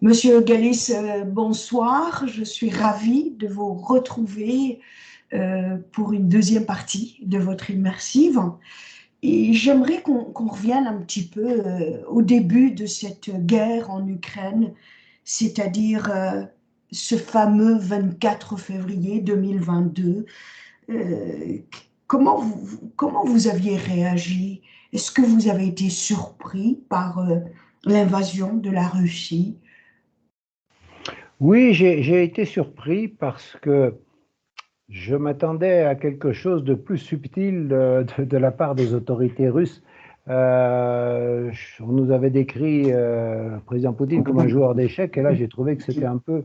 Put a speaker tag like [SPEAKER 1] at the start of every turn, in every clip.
[SPEAKER 1] Monsieur Galis, bonsoir. Je suis ravie de vous retrouver pour une deuxième partie de votre immersive. Et j'aimerais qu'on revienne un petit peu au début de cette guerre en Ukraine, c'est-à-dire ce fameux 24 février 2022. Euh, comment vous aviez réagi? Est-ce que vous avez été surpris par l'invasion de la Russie?
[SPEAKER 2] Oui, j'ai été surpris parce que je m'attendais à quelque chose de plus subtil de la part des autorités russes. On nous avait décrit le président Poutine comme un joueur d'échecs, et là j'ai trouvé que c'était un peu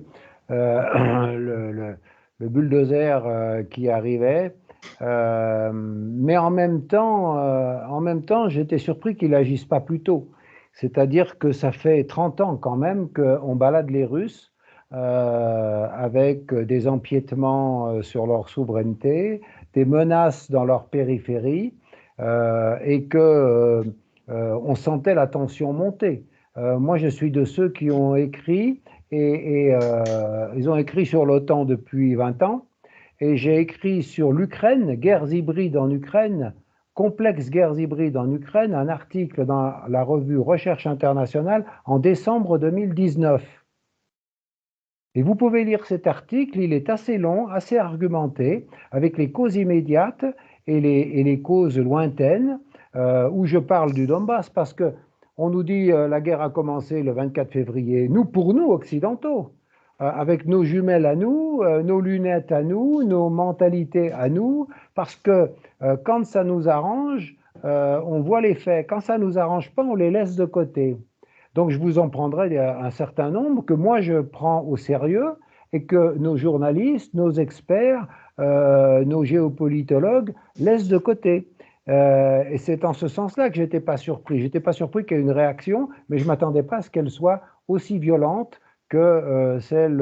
[SPEAKER 2] le bulldozer qui arrivait. Mais en même temps, j'étais surpris qu'il n'agisse pas plus tôt. C'est-à-dire que ça fait 30 ans quand même qu'on balade les Russes avec des empiétements sur leur souveraineté, des menaces dans leur périphérie, et que on sentait la tension monter. Moi, je suis de ceux qui ont écrit, ils ont écrit sur l'OTAN depuis 20 ans, et j'ai écrit sur l'Ukraine, guerres hybrides en Ukraine, complexes guerres hybrides en Ukraine, un article dans la revue Recherche internationale en décembre 2019. Et vous pouvez lire cet article, il est assez long, assez argumenté, avec les causes immédiates et les causes lointaines, où je parle du Donbass, parce que on nous dit la guerre a commencé le 24 février. Nous, pour nous, occidentaux, avec nos jumelles à nous, nos lunettes à nous, nos mentalités à nous, parce que quand ça nous arrange, on voit les faits. Quand ça ne nous arrange pas, on les laisse de côté. Donc, je vous en prendrai un certain nombre que moi je prends au sérieux et que nos journalistes, nos experts, nos géopolitologues laissent de côté. Et c'est en ce sens-là que j'étais pas surpris. J'étais pas surpris qu'il y ait une réaction, mais je m'attendais pas à ce qu'elle soit aussi violente que celle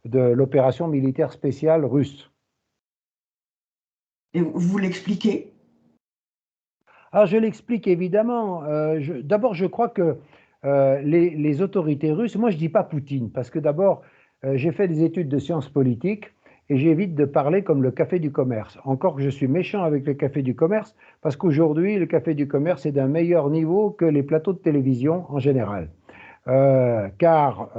[SPEAKER 2] de l'opération militaire spéciale russe.
[SPEAKER 1] Et vous l'expliquez?
[SPEAKER 2] Alors, je l'explique évidemment. D'abord, je crois que les autorités russes, moi je ne dis pas Poutine, parce que d'abord, j'ai fait des études de sciences politiques et j'évite de parler comme le café du commerce. Encore que je suis méchant avec le café du commerce, parce qu'aujourd'hui, le café du commerce est d'un meilleur niveau que les plateaux de télévision en général. Car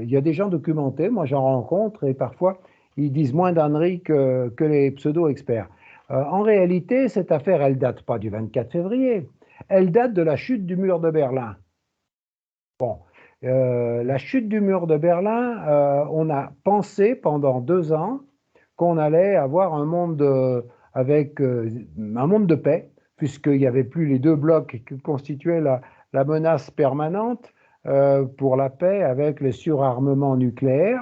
[SPEAKER 2] il y a des gens documentés, moi j'en rencontre, et parfois ils disent moins d'âneries que les pseudo-experts. En réalité, cette affaire, elle date pas du 24 février, elle date de la chute du mur de Berlin. Bon, la chute du mur de Berlin, on a pensé pendant 2 ans qu'on allait avoir un monde avec un monde de paix, puisqu'il n'y avait plus les deux blocs qui constituaient la menace permanente pour la paix avec le surarmement nucléaire.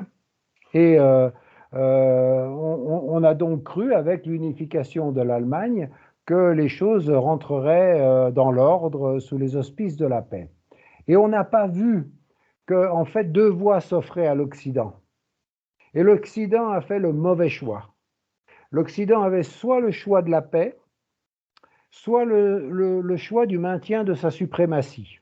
[SPEAKER 2] Et on a donc cru, avec l'unification de l'Allemagne, que les choses rentreraient dans l'ordre sous les auspices de la paix. Et on n'a pas vu que, en fait, deux voies s'offraient à l'Occident. Et l'Occident a fait le mauvais choix. L'Occident avait soit le choix de la paix, soit le choix du maintien de sa suprématie.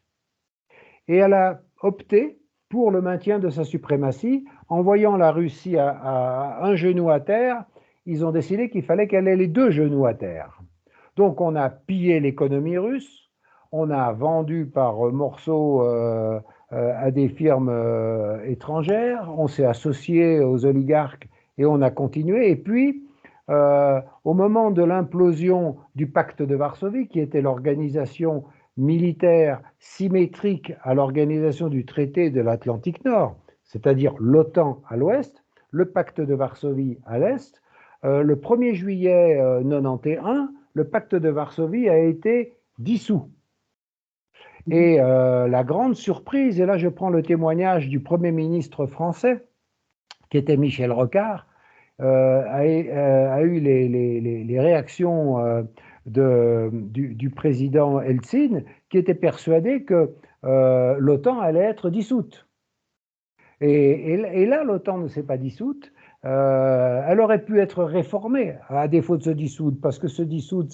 [SPEAKER 2] Et elle a opté pour le maintien de sa suprématie. En voyant la Russie à un genou à terre, ils ont décidé qu'il fallait qu'elle ait les deux genoux à terre. Donc on a pillé l'économie russe, on a vendu par morceaux à des firmes étrangères, on s'est associé aux oligarques et on a continué. Et puis, au moment de l'implosion du pacte de Varsovie, qui était l'organisation militaire symétrique à l'organisation du traité de l'Atlantique Nord, c'est-à-dire l'OTAN à l'ouest, le pacte de Varsovie à l'est, le 1er juillet 91, le pacte de Varsovie a été dissous. Et la grande surprise, et là je prends le témoignage du Premier ministre français, qui était Michel Rocard, a eu les réactions du président Eltsine, qui était persuadé que l'OTAN allait être dissoute. Et là, l'OTAN ne s'est pas dissoute. Elle aurait pu être réformée, à défaut de se dissoudre, parce que se dissoudre,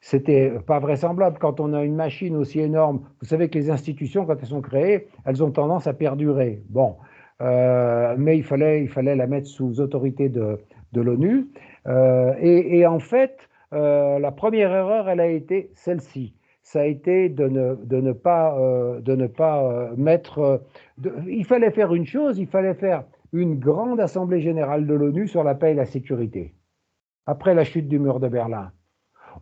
[SPEAKER 2] C'était pas vraisemblable quand on a une machine aussi énorme. Vous savez que les institutions, quand elles sont créées, elles ont tendance à perdurer. Bon, mais il fallait la mettre sous autorité de l'ONU. Et en fait, la première erreur, elle a été celle-ci. Ça a été de ne pas mettre. Il fallait faire une chose, il fallait faire une grande assemblée générale de l'ONU sur la paix et la sécurité, après la chute du mur de Berlin.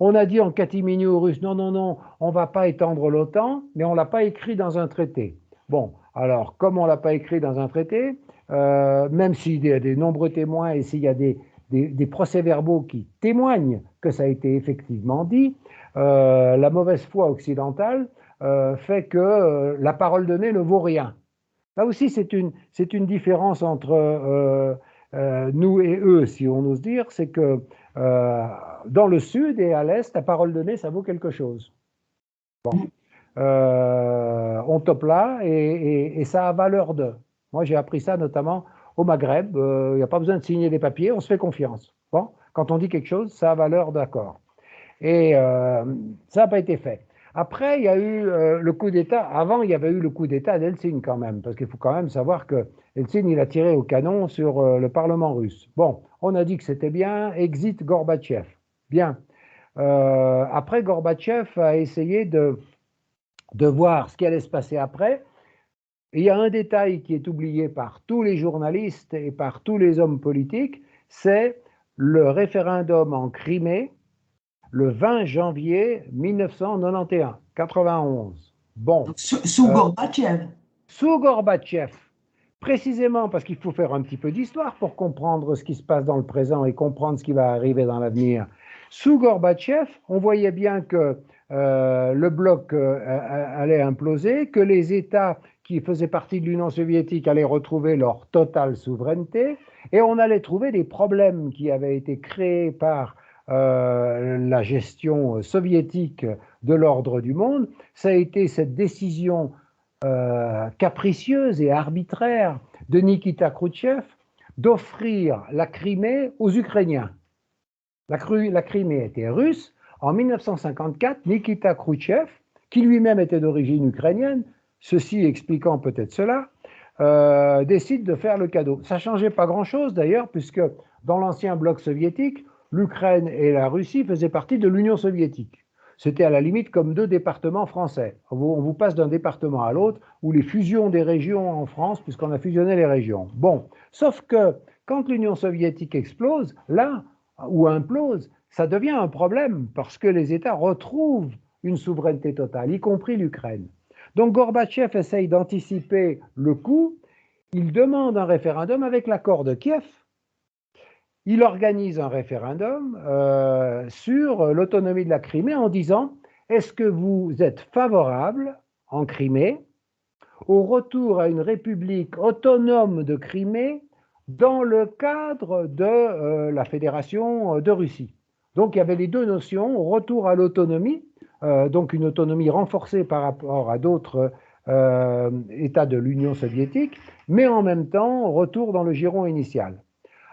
[SPEAKER 2] On a dit en catimini aux Russes, non, non, non, on ne va pas étendre l'OTAN, mais on ne l'a pas écrit dans un traité. Bon, alors, comme on ne l'a pas écrit dans un traité, même s'il y a des nombreux témoins et s'il y a des procès-verbaux qui témoignent que ça a été effectivement dit, la mauvaise foi occidentale fait que la parole donnée ne vaut rien. Là aussi, c'est une différence entre nous et eux, si on ose dire, c'est que dans le sud et à l'est, la parole donnée, ça vaut quelque chose. Bon. On top là et ça a valeur de. Moi, j'ai appris ça notamment au Maghreb. Il n'y a pas besoin de signer des papiers, on se fait confiance. Bon, quand on dit quelque chose, ça a valeur d'accord. Et ça n'a pas été fait. Après, il y a eu le coup d'État. Avant, il y avait eu le coup d'État d'Eltsine quand même, parce qu'il faut quand même savoir que Eltsine, il a tiré au canon sur le Parlement russe. Bon, on a dit que c'était bien. Exit Gorbatchev. Bien. Après, Gorbatchev a essayé de voir ce qui allait se passer après. Et il y a un détail qui est oublié par tous les journalistes et par tous les hommes politiques, c'est le référendum en Crimée, le 20 janvier 1991, 91. Bon.
[SPEAKER 1] Donc, sous Gorbatchev.
[SPEAKER 2] Sous Gorbatchev, précisément parce qu'il faut faire un petit peu d'histoire pour comprendre ce qui se passe dans le présent et comprendre ce qui va arriver dans l'avenir. Sous Gorbatchev, on voyait bien que le bloc allait imploser, que les États qui faisaient partie de l'Union soviétique allaient retrouver leur totale souveraineté, et on allait trouver des problèmes qui avaient été créés par la gestion soviétique de l'ordre du monde. Ça a été cette décision capricieuse et arbitraire de Nikita Khrouchtchev d'offrir la Crimée aux Ukrainiens. La Crimée était russe. En 1954, Nikita Khrouchtchev, qui lui-même était d'origine ukrainienne, ceci expliquant peut-être cela, décide de faire le cadeau. Ça ne changeait pas grand-chose d'ailleurs, puisque dans l'ancien bloc soviétique, l'Ukraine et la Russie faisaient partie de l'Union soviétique. C'était à la limite comme deux départements français. On vous passe d'un département à l'autre, ou les fusions des régions en France, puisqu'on a fusionné les régions. Bon, sauf que quand l'Union soviétique explose, là, ou implose, ça devient un problème, parce que les États retrouvent une souveraineté totale, y compris l'Ukraine. Donc Gorbatchev essaye d'anticiper le coup, il demande un référendum avec l'accord de Kiev. Il organise un référendum sur l'autonomie de la Crimée en disant « Est-ce que vous êtes favorable en Crimée au retour à une république autonome de Crimée dans le cadre de la Fédération de Russie ?» Donc il y avait les deux notions, retour à l'autonomie, donc une autonomie renforcée par rapport à d'autres États de l'Union soviétique, mais en même temps retour dans le giron initial.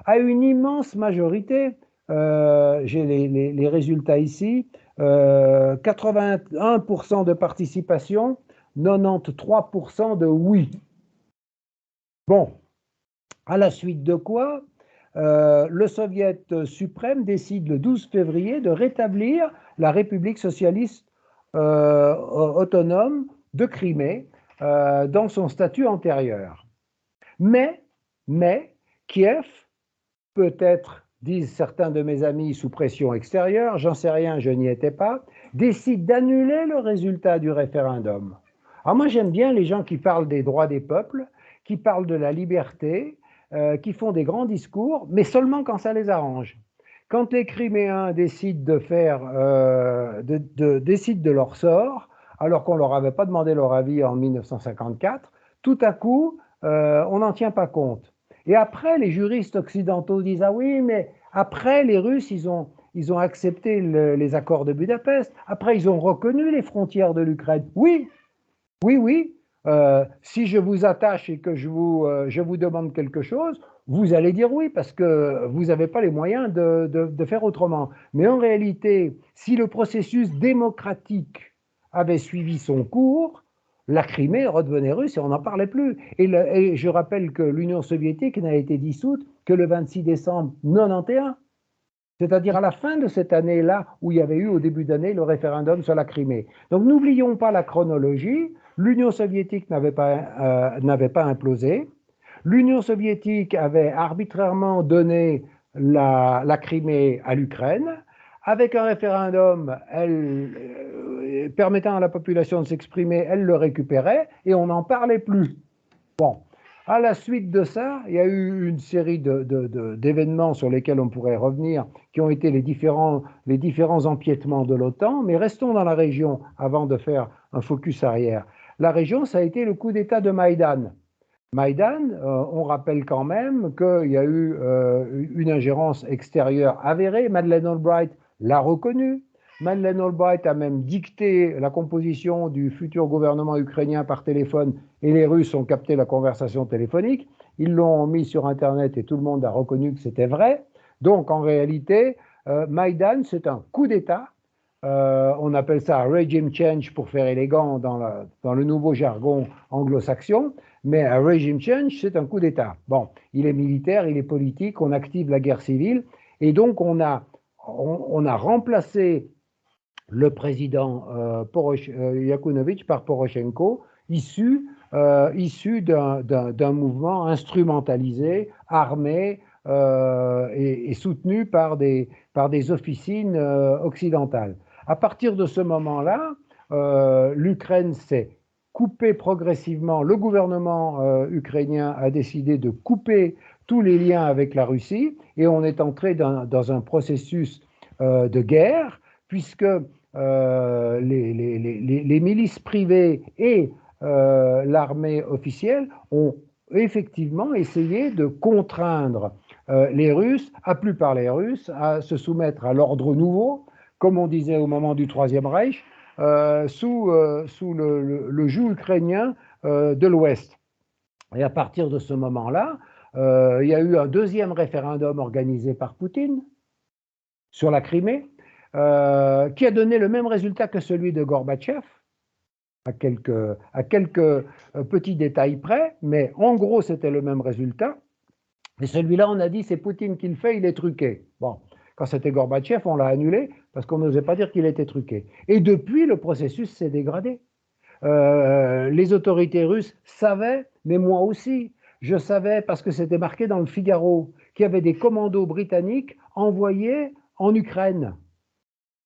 [SPEAKER 2] À une immense majorité, j'ai les résultats ici, 81% de participation, 93% de oui. Bon, à la suite de quoi, le Soviet suprême décide le 12 février de rétablir la République socialiste autonome de Crimée dans son statut antérieur. Mais Kiev, peut-être, disent certains de mes amis, sous pression extérieure, j'en sais rien, je n'y étais pas, décide d'annuler le résultat du référendum. Alors moi j'aime bien les gens qui parlent des droits des peuples, qui parlent de la liberté, qui font des grands discours, mais seulement quand ça les arrange. Quand les Criméens décident décident de leur sort, alors qu'on ne leur avait pas demandé leur avis en 1954, tout à coup, on n'en tient pas compte. Et après, les juristes occidentaux disent « Ah oui, mais après, les Russes, ils ont accepté les accords de Budapest. Après, ils ont reconnu les frontières de l'Ukraine. » Oui, oui, oui. Si je vous attache et que je vous demande quelque chose, vous allez dire oui parce que vous n'avez pas les moyens de faire autrement. Mais en réalité, si le processus démocratique avait suivi son cours, la Crimée redevenait russe et on n'en parlait plus. Et je rappelle que l'Union soviétique n'a été dissoute que le 26 décembre 91, c'est-à-dire à la fin de cette année-là où il y avait eu au début d'année le référendum sur la Crimée. Donc n'oublions pas la chronologie. L'Union soviétique n'avait pas implosé. L'Union soviétique avait arbitrairement donné la Crimée à l'Ukraine. Avec un référendum permettant à la population de s'exprimer, elle le récupérait et on n'en parlait plus. Bon, à la suite de ça, il y a eu une série d'événements sur lesquels on pourrait revenir, qui ont été les différents empiètements de l'OTAN, mais restons dans la région avant de faire un focus arrière. La région, ça a été le coup d'État de Maïdan. Maïdan, on rappelle quand même qu'il y a eu une ingérence extérieure avérée. Madeleine Albright l'a reconnu. Madeleine Albright a même dicté la composition du futur gouvernement ukrainien par téléphone et les Russes ont capté la conversation téléphonique. Ils l'ont mis sur Internet et tout le monde a reconnu que c'était vrai. Donc en réalité, Maïdan, c'est un coup d'État. On appelle ça regime change pour faire élégant dans le nouveau jargon anglo-saxon. Mais un regime change, c'est un coup d'État. Bon, il est militaire, il est politique, on active la guerre civile. Et donc, on a remplacé le président Yakunovitch par Poroshenko, issu d'un mouvement instrumentalisé, armé et soutenu par des officines occidentales. À partir de ce moment-là, l'Ukraine s'est coupée progressivement. Le gouvernement ukrainien a décidé de couper tous les liens avec la Russie et on est entré dans un processus de guerre puisque les milices privées et l'armée officielle ont effectivement essayé de contraindre les Russes à plus parler russe, à se soumettre à l'ordre nouveau, comme on disait au moment du Troisième Reich, sous le joug ukrainien de l'Ouest. Et à partir de ce moment-là, il y a eu un deuxième référendum organisé par Poutine sur la Crimée, qui a donné le même résultat que celui de Gorbatchev, à quelques petits détails près, mais en gros, c'était le même résultat. Et celui-là, on a dit, c'est Poutine qui le fait, il est truqué. Bon, quand c'était Gorbatchev, on l'a annulé parce qu'on n'osait pas dire qu'il était truqué. Et depuis, le processus s'est dégradé. Les autorités russes savaient, mais moi aussi, je savais parce que c'était marqué dans le Figaro, qu'il y avait des commandos britanniques envoyés en Ukraine.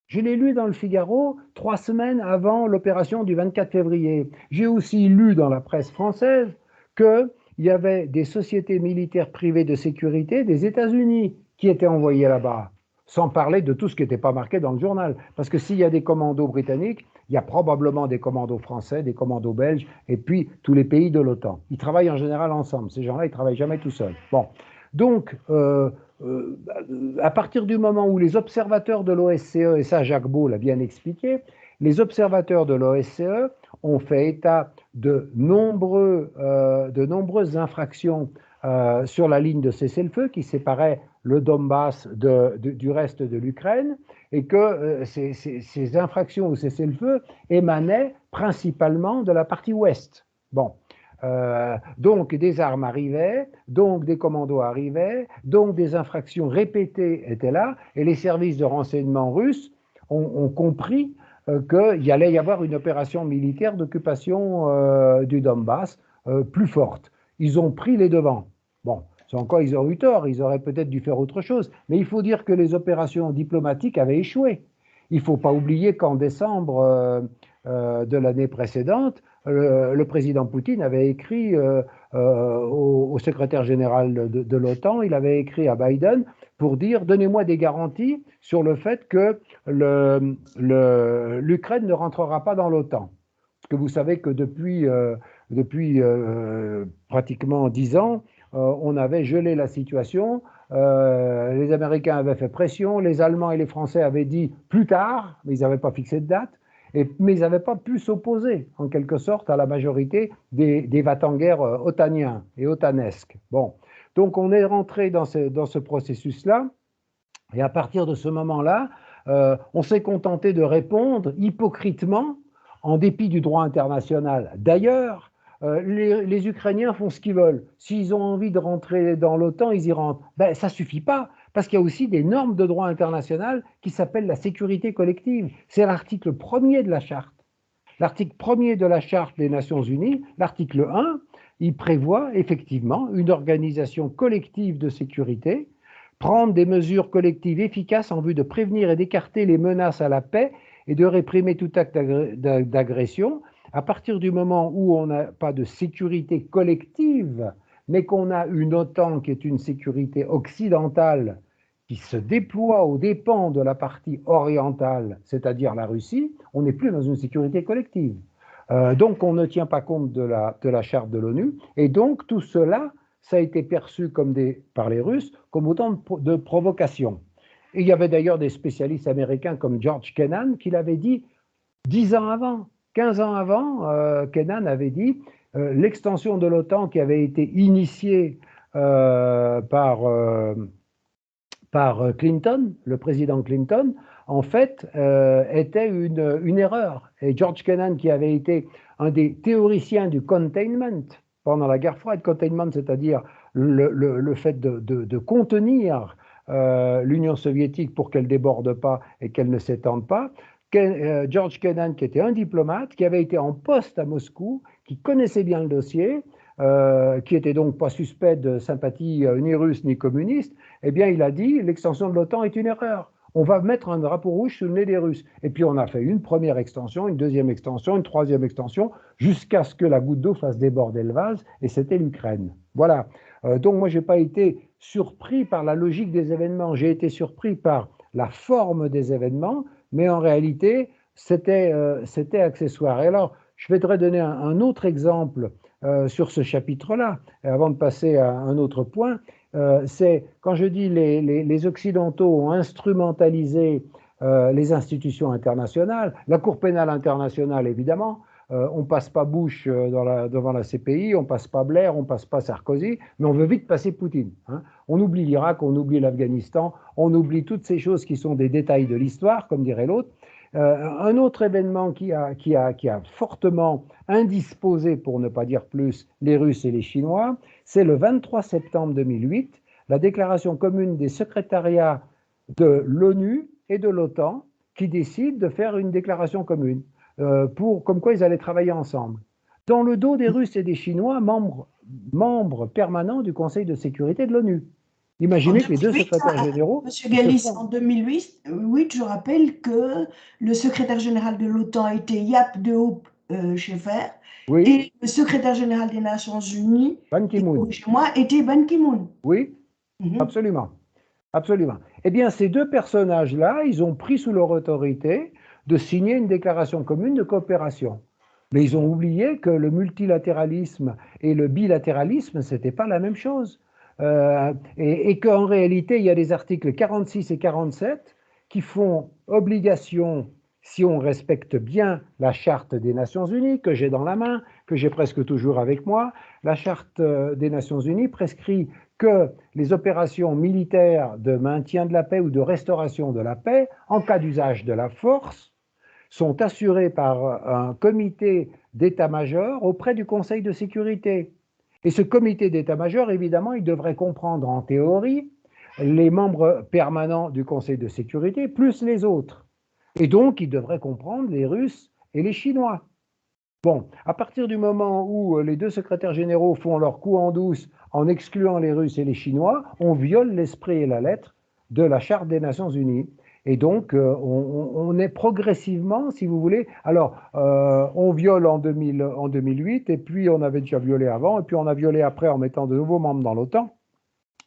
[SPEAKER 2] Je l'ai lu dans le Figaro 3 semaines avant l'opération du 24 février. J'ai aussi lu dans la presse française qu'il y avait des sociétés militaires privées de sécurité des États-Unis qui étaient envoyées là-bas, sans parler de tout ce qui n'était pas marqué dans le journal. Parce que s'il y a des commandos britanniques, il y a probablement des commandos français, des commandos belges, et puis tous les pays de l'OTAN. Ils travaillent en général ensemble. Ces gens-là, ils ne travaillent jamais tout seuls. Bon. Donc, à partir du moment où les observateurs de l'OSCE, et ça Jacques Beau l'a bien expliqué, les observateurs de l'OSCE ont fait état de nombreuses infractions sur la ligne de cessez-le-feu qui séparait le Donbass du reste de l'Ukraine et que ces infractions au cessez-le-feu émanaient principalement de la partie ouest. Bon. Donc des armes arrivaient, donc des commandos arrivaient, donc des infractions répétées étaient là, et les services de renseignement russes ont compris qu'il allait y avoir une opération militaire d'occupation du Donbass plus forte. Ils ont pris les devants. Bon, encore ils ont eu tort, ils auraient peut-être dû faire autre chose, mais il faut dire que les opérations diplomatiques avaient échoué. Il ne faut pas oublier qu'en décembre de l'année précédente, le président Poutine avait écrit au secrétaire général de l'OTAN, il avait écrit à Biden pour dire donnez-moi des garanties sur le fait que l'Ukraine ne rentrera pas dans l'OTAN. Parce que vous savez que depuis pratiquement 10 ans, on avait gelé la situation, les Américains avaient fait pression, les Allemands et les Français avaient dit plus tard, mais ils n'avaient pas fixé de date. mais ils n'avaient pas pu s'opposer, en quelque sorte, à la majorité des va-t-en-guerre otaniens et otanesques. Bon, donc on est rentré dans ce processus-là, et à partir de ce moment-là, on s'est contenté de répondre hypocritement, en dépit du droit international. D'ailleurs, les Ukrainiens font ce qu'ils veulent. S'ils ont envie de rentrer dans l'OTAN, ils y rentrent. Ben, ça ne suffit pas, parce qu'il y a aussi des normes de droit international qui s'appellent la sécurité collective. C'est l'article 1er de la charte. L'article 1er de la charte des Nations Unies, l'article 1, il prévoit effectivement une organisation collective de sécurité, prendre des mesures collectives efficaces en vue de prévenir et d'écarter les menaces à la paix et de réprimer tout acte d'agression. À partir du moment où on n'a pas de sécurité collective, mais qu'on a une OTAN qui est une sécurité occidentale qui se déploie aux dépens de la partie orientale, c'est-à-dire la Russie, on n'est plus dans une sécurité collective. Donc on ne tient pas compte de la charte de l'ONU, et donc tout cela, ça a été perçu par les Russes comme autant de provocations. Et il y avait d'ailleurs des spécialistes américains comme George Kennan qui l'avaient dit 10 ans avant, 15 ans avant, Kennan avait dit l'extension de l'OTAN qui avait été initiée par Clinton, le président Clinton, en fait, était une erreur. Et George Kennan, qui avait été un des théoriciens du containment pendant la guerre froide, containment, c'est-à-dire le fait de contenir l'Union soviétique pour qu'elle ne déborde pas et qu'elle ne s'étende pas, George Kennan, qui était un diplomate, qui avait été en poste à Moscou, qui connaissait bien le dossier, qui était donc pas suspect de sympathie ni russe ni communiste, eh bien il a dit l'extension de l'OTAN est une erreur. On va mettre un drapeau rouge sous le nez des Russes. Et puis on a fait une première extension, une deuxième extension, une troisième extension, jusqu'à ce que la goutte d'eau fasse déborder le vase, et c'était l'Ukraine. Voilà. Donc moi, je n'ai pas été surpris par la logique des événements, j'ai été surpris par la forme des événements, mais en réalité, c'était accessoire. Et alors, je voudrais donner un autre exemple sur ce chapitre-là, avant de passer à un autre point. C'est quand je dis les Occidentaux ont instrumentalisé les institutions internationales, la Cour pénale internationale évidemment, on ne passe pas Bush devant la CPI, on ne passe pas Blair, on ne passe pas Sarkozy, mais on veut vite passer Poutine. Hein. On oublie l'Irak, on oublie l'Afghanistan, on oublie toutes ces choses qui sont des détails de l'histoire, comme dirait l'autre. Un autre événement qui a fortement indisposé, pour ne pas dire plus, les Russes et les Chinois, c'est le 23 septembre 2008, la déclaration commune des secrétariats de l'ONU et de l'OTAN qui décident de faire une déclaration commune, comme quoi ils allaient travailler ensemble. Dans le dos des Russes et des Chinois, membres permanents du Conseil de sécurité de l'ONU. Imaginez que les deux secrétaires généraux…
[SPEAKER 1] Monsieur Gallis, en 2008, je rappelle que le secrétaire général de l'OTAN était Jaap de Hoop Scheffer,
[SPEAKER 2] oui,
[SPEAKER 1] et le secrétaire général des Nations Unies,
[SPEAKER 2] Ban Ki-moon.
[SPEAKER 1] chez moi, était Ban Ki-moon.
[SPEAKER 2] Oui, absolument. Absolument. Eh bien, ces deux personnages-là, ils ont pris sous leur autorité de signer une déclaration commune de coopération. Mais ils ont oublié que le multilatéralisme et le bilatéralisme, ce n'était pas la même chose. Et qu'en réalité, il y a des articles 46 et 47 qui font obligation, si on respecte bien la charte des Nations Unies, que j'ai dans la main, que j'ai presque toujours avec moi, la charte des Nations Unies prescrit que les opérations militaires de maintien de la paix ou de restauration de la paix, en cas d'usage de la force, sont assurées par un comité d'état-major auprès du Conseil de sécurité. Et ce comité d'état-major, évidemment, il devrait comprendre en théorie les membres permanents du Conseil de sécurité, plus les autres. Et donc, il devrait comprendre les Russes et les Chinois. Bon, à partir du moment où les deux secrétaires généraux font leur coup en douce en excluant les Russes et les Chinois, on viole l'esprit et la lettre de la Charte des Nations Unies. Et donc, on est progressivement, si vous voulez, alors, on viole en 2008, et puis on avait déjà violé avant, et puis on a violé après en mettant de nouveaux membres dans l'OTAN.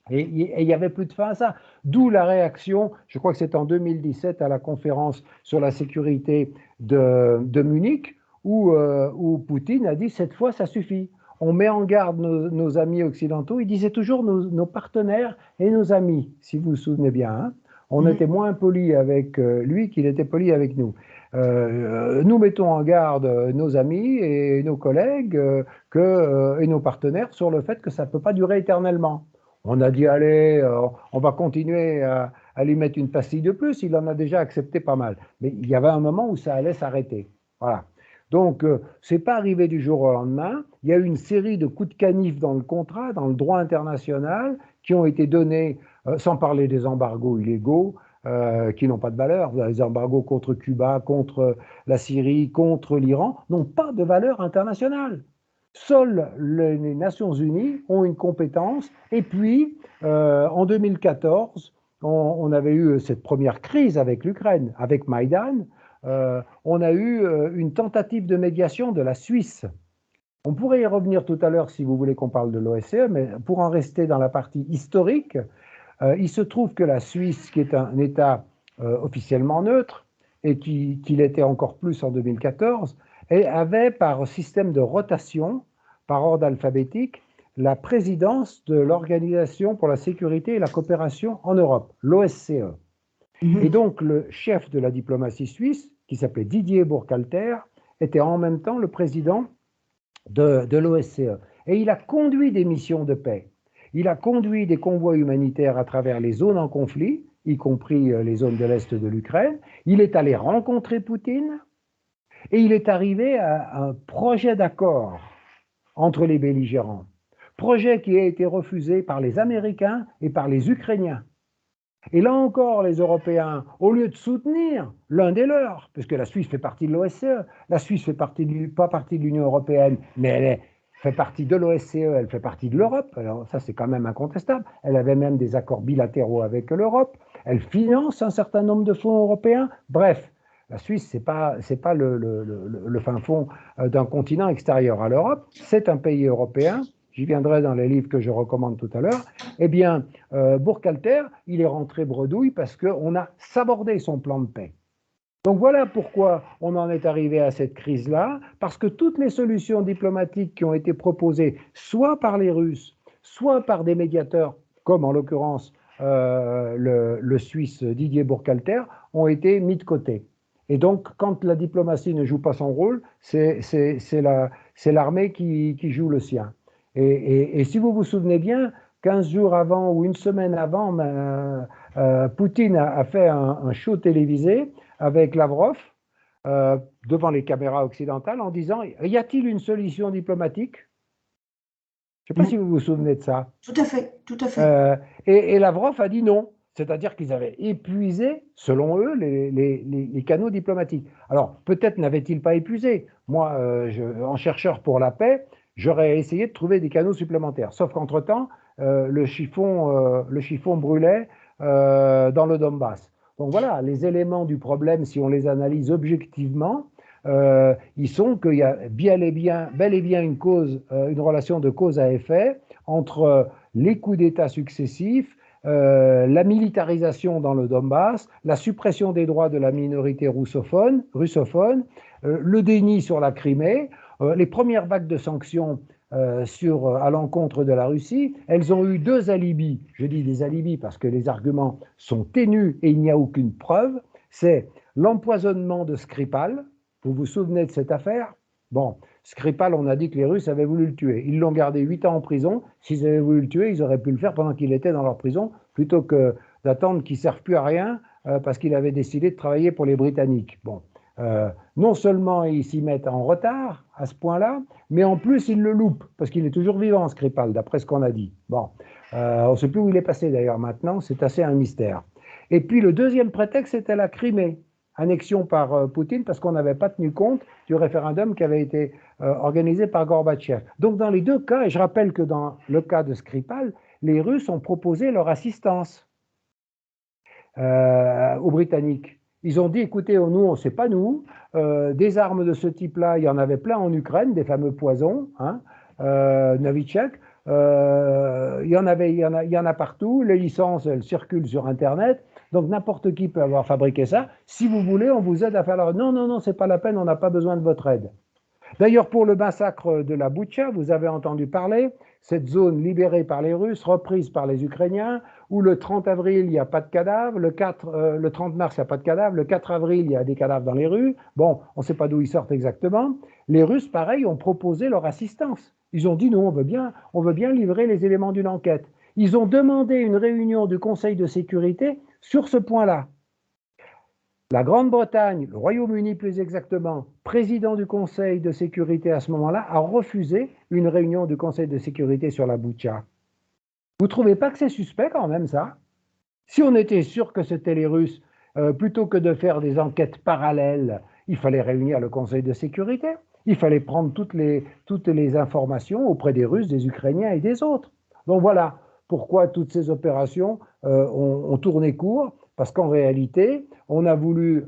[SPEAKER 2] Et il n'y avait plus de fin à ça. D'où la réaction, je crois que c'est en 2017 à la conférence sur la sécurité de Munich, où Poutine a dit cette fois ça suffit. On met en garde nos amis occidentaux. Il disait toujours nos partenaires et nos amis, si vous vous souvenez bien. Hein. On était moins poli avec lui qu'il était poli avec nous. Nous mettons en garde nos amis et nos collègues et nos partenaires sur le fait que ça ne peut pas durer éternellement. On a dit, allez, on va continuer à lui mettre une pastille de plus. Il en a déjà accepté pas mal. Mais il y avait un moment où ça allait s'arrêter. Voilà. Donc, c'est pas arrivé du jour au lendemain. Il y a eu une série de coups de canif dans le contrat, dans le droit international, qui ont été donnés, sans parler des embargos illégaux, qui n'ont pas de valeur. Les embargos contre Cuba, contre la Syrie, contre l'Iran, n'ont pas de valeur internationale. Seules les Nations Unies ont une compétence. Et puis, en 2014, on avait eu cette première crise avec l'Ukraine, avec Maïdan. On a eu une tentative de médiation de la Suisse. On pourrait y revenir tout à l'heure si vous voulez qu'on parle de l'OSCE, mais pour en rester dans la partie historique, il se trouve que la Suisse, qui est un État officiellement neutre, et qu'il était encore plus en 2014, avait par système de rotation, par ordre alphabétique, la présidence de l'Organisation pour la sécurité et la coopération en Europe, l'OSCE. Et donc le chef de la diplomatie suisse, qui s'appelait Didier Burkhalter, était en même temps le président de l'OSCE. Et il a conduit des missions de paix. Il a conduit des convois humanitaires à travers les zones en conflit, y compris les zones de l'Est de l'Ukraine. Il est allé rencontrer Poutine et il est arrivé à un projet d'accord entre les belligérants. Projet qui a été refusé par les Américains et par les Ukrainiens. Et là encore, les Européens, au lieu de soutenir l'un des leurs, puisque la Suisse fait partie de l'OSCE, la Suisse fait pas partie de l'Union européenne, mais elle fait partie de l'OSCE, elle fait partie de l'Europe, alors ça c'est quand même incontestable, elle avait même des accords bilatéraux avec l'Europe, elle finance un certain nombre de fonds européens, bref, la Suisse, c'est pas le fin fond d'un continent extérieur à l'Europe, c'est un pays européen. J'y viendrai dans les livres que je recommande tout à l'heure. Eh bien, Burkhalter, il est rentré bredouille parce qu'on a sabordé son plan de paix. Donc voilà pourquoi on en est arrivé à cette crise-là, parce que toutes les solutions diplomatiques qui ont été proposées, soit par les Russes, soit par des médiateurs, comme en l'occurrence le Suisse Didier Burkhalter, ont été mis de côté. Et donc, quand la diplomatie ne joue pas son rôle, c'est l'armée qui joue le sien. Et si vous vous souvenez bien, 15 jours avant ou une semaine avant, Poutine a fait un show télévisé avec Lavrov devant les caméras occidentales en disant « Y a-t-il une solution diplomatique ?» Je ne sais pas si vous vous souvenez de ça.
[SPEAKER 1] Tout à fait, tout à fait.
[SPEAKER 2] Et Lavrov a dit non. C'est-à-dire qu'ils avaient épuisé, selon eux, les canaux diplomatiques. Alors, peut-être n'avaient-ils pas épuisé. Moi, en chercheur pour la paix, j'aurais essayé de trouver des canaux supplémentaires. Sauf qu'entre-temps, le chiffon brûlait dans le Donbass. Donc voilà, les éléments du problème, si on les analyse objectivement, ils sont qu'il y a bel et bien une relation de cause à effet entre les coups d'État successifs, la militarisation dans le Donbass, la suppression des droits de la minorité russophone, le déni sur la Crimée, les premières vagues de sanctions à l'encontre de la Russie, elles ont eu deux alibis. Je dis des alibis parce que les arguments sont ténus et il n'y a aucune preuve. C'est l'empoisonnement de Skripal. Vous vous souvenez de cette affaire? Bon, Skripal, on a dit que les Russes avaient voulu le tuer. Ils l'ont gardé 8 ans en prison. S'ils avaient voulu le tuer, ils auraient pu le faire pendant qu'il était dans leur prison, plutôt que d'attendre qu'il ne serve plus à rien parce qu'il avait décidé de travailler pour les Britanniques. Bon, non seulement ils s'y mettent en retard à ce point-là, mais en plus ils le loupent, parce qu'il est toujours vivant, Skripal, d'après ce qu'on a dit. Bon, on ne sait plus où il est passé d'ailleurs maintenant, c'est assez un mystère. Et puis le deuxième prétexte, c'était la Crimée. Annexion par Poutine parce qu'on n'avait pas tenu compte du référendum qui avait été organisé par Gorbatchev. Donc dans les deux cas, et je rappelle que dans le cas de Skripal, les Russes ont proposé leur assistance aux Britanniques. Ils ont dit, écoutez, nous, c'est pas nous, des armes de ce type-là, il y en avait plein en Ukraine, des fameux poisons, hein, Novichok, il y en a partout, les licences, elles circulent sur Internet, donc n'importe qui peut avoir fabriqué ça. Si vous voulez, on vous aide à faire la... Non, c'est pas la peine, on n'a pas besoin de votre aide. D'ailleurs, pour le massacre de la Boutcha, vous avez entendu parler, cette zone libérée par les Russes, reprise par les Ukrainiens, où le 30 avril, il n'y a pas de cadavres, le 30 mars, il n'y a pas de cadavres, le 4 avril, il y a des cadavres dans les rues. Bon, on ne sait pas d'où ils sortent exactement. Les Russes, pareil, ont proposé leur assistance. Ils ont dit, nous, on veut bien livrer les éléments d'une enquête. Ils ont demandé une réunion du Conseil de sécurité sur ce point-là. La Grande-Bretagne, le Royaume-Uni plus exactement, président du Conseil de sécurité à ce moment-là, a refusé une réunion du Conseil de sécurité sur la Boutcha. Vous ne trouvez pas que c'est suspect quand même ça? Si on était sûr que c'était les Russes, plutôt que de faire des enquêtes parallèles, il fallait réunir le Conseil de sécurité. Il fallait prendre toutes les informations auprès des Russes, des Ukrainiens et des autres. Donc voilà pourquoi toutes ces opérations ont tourné court, parce qu'en réalité, on a voulu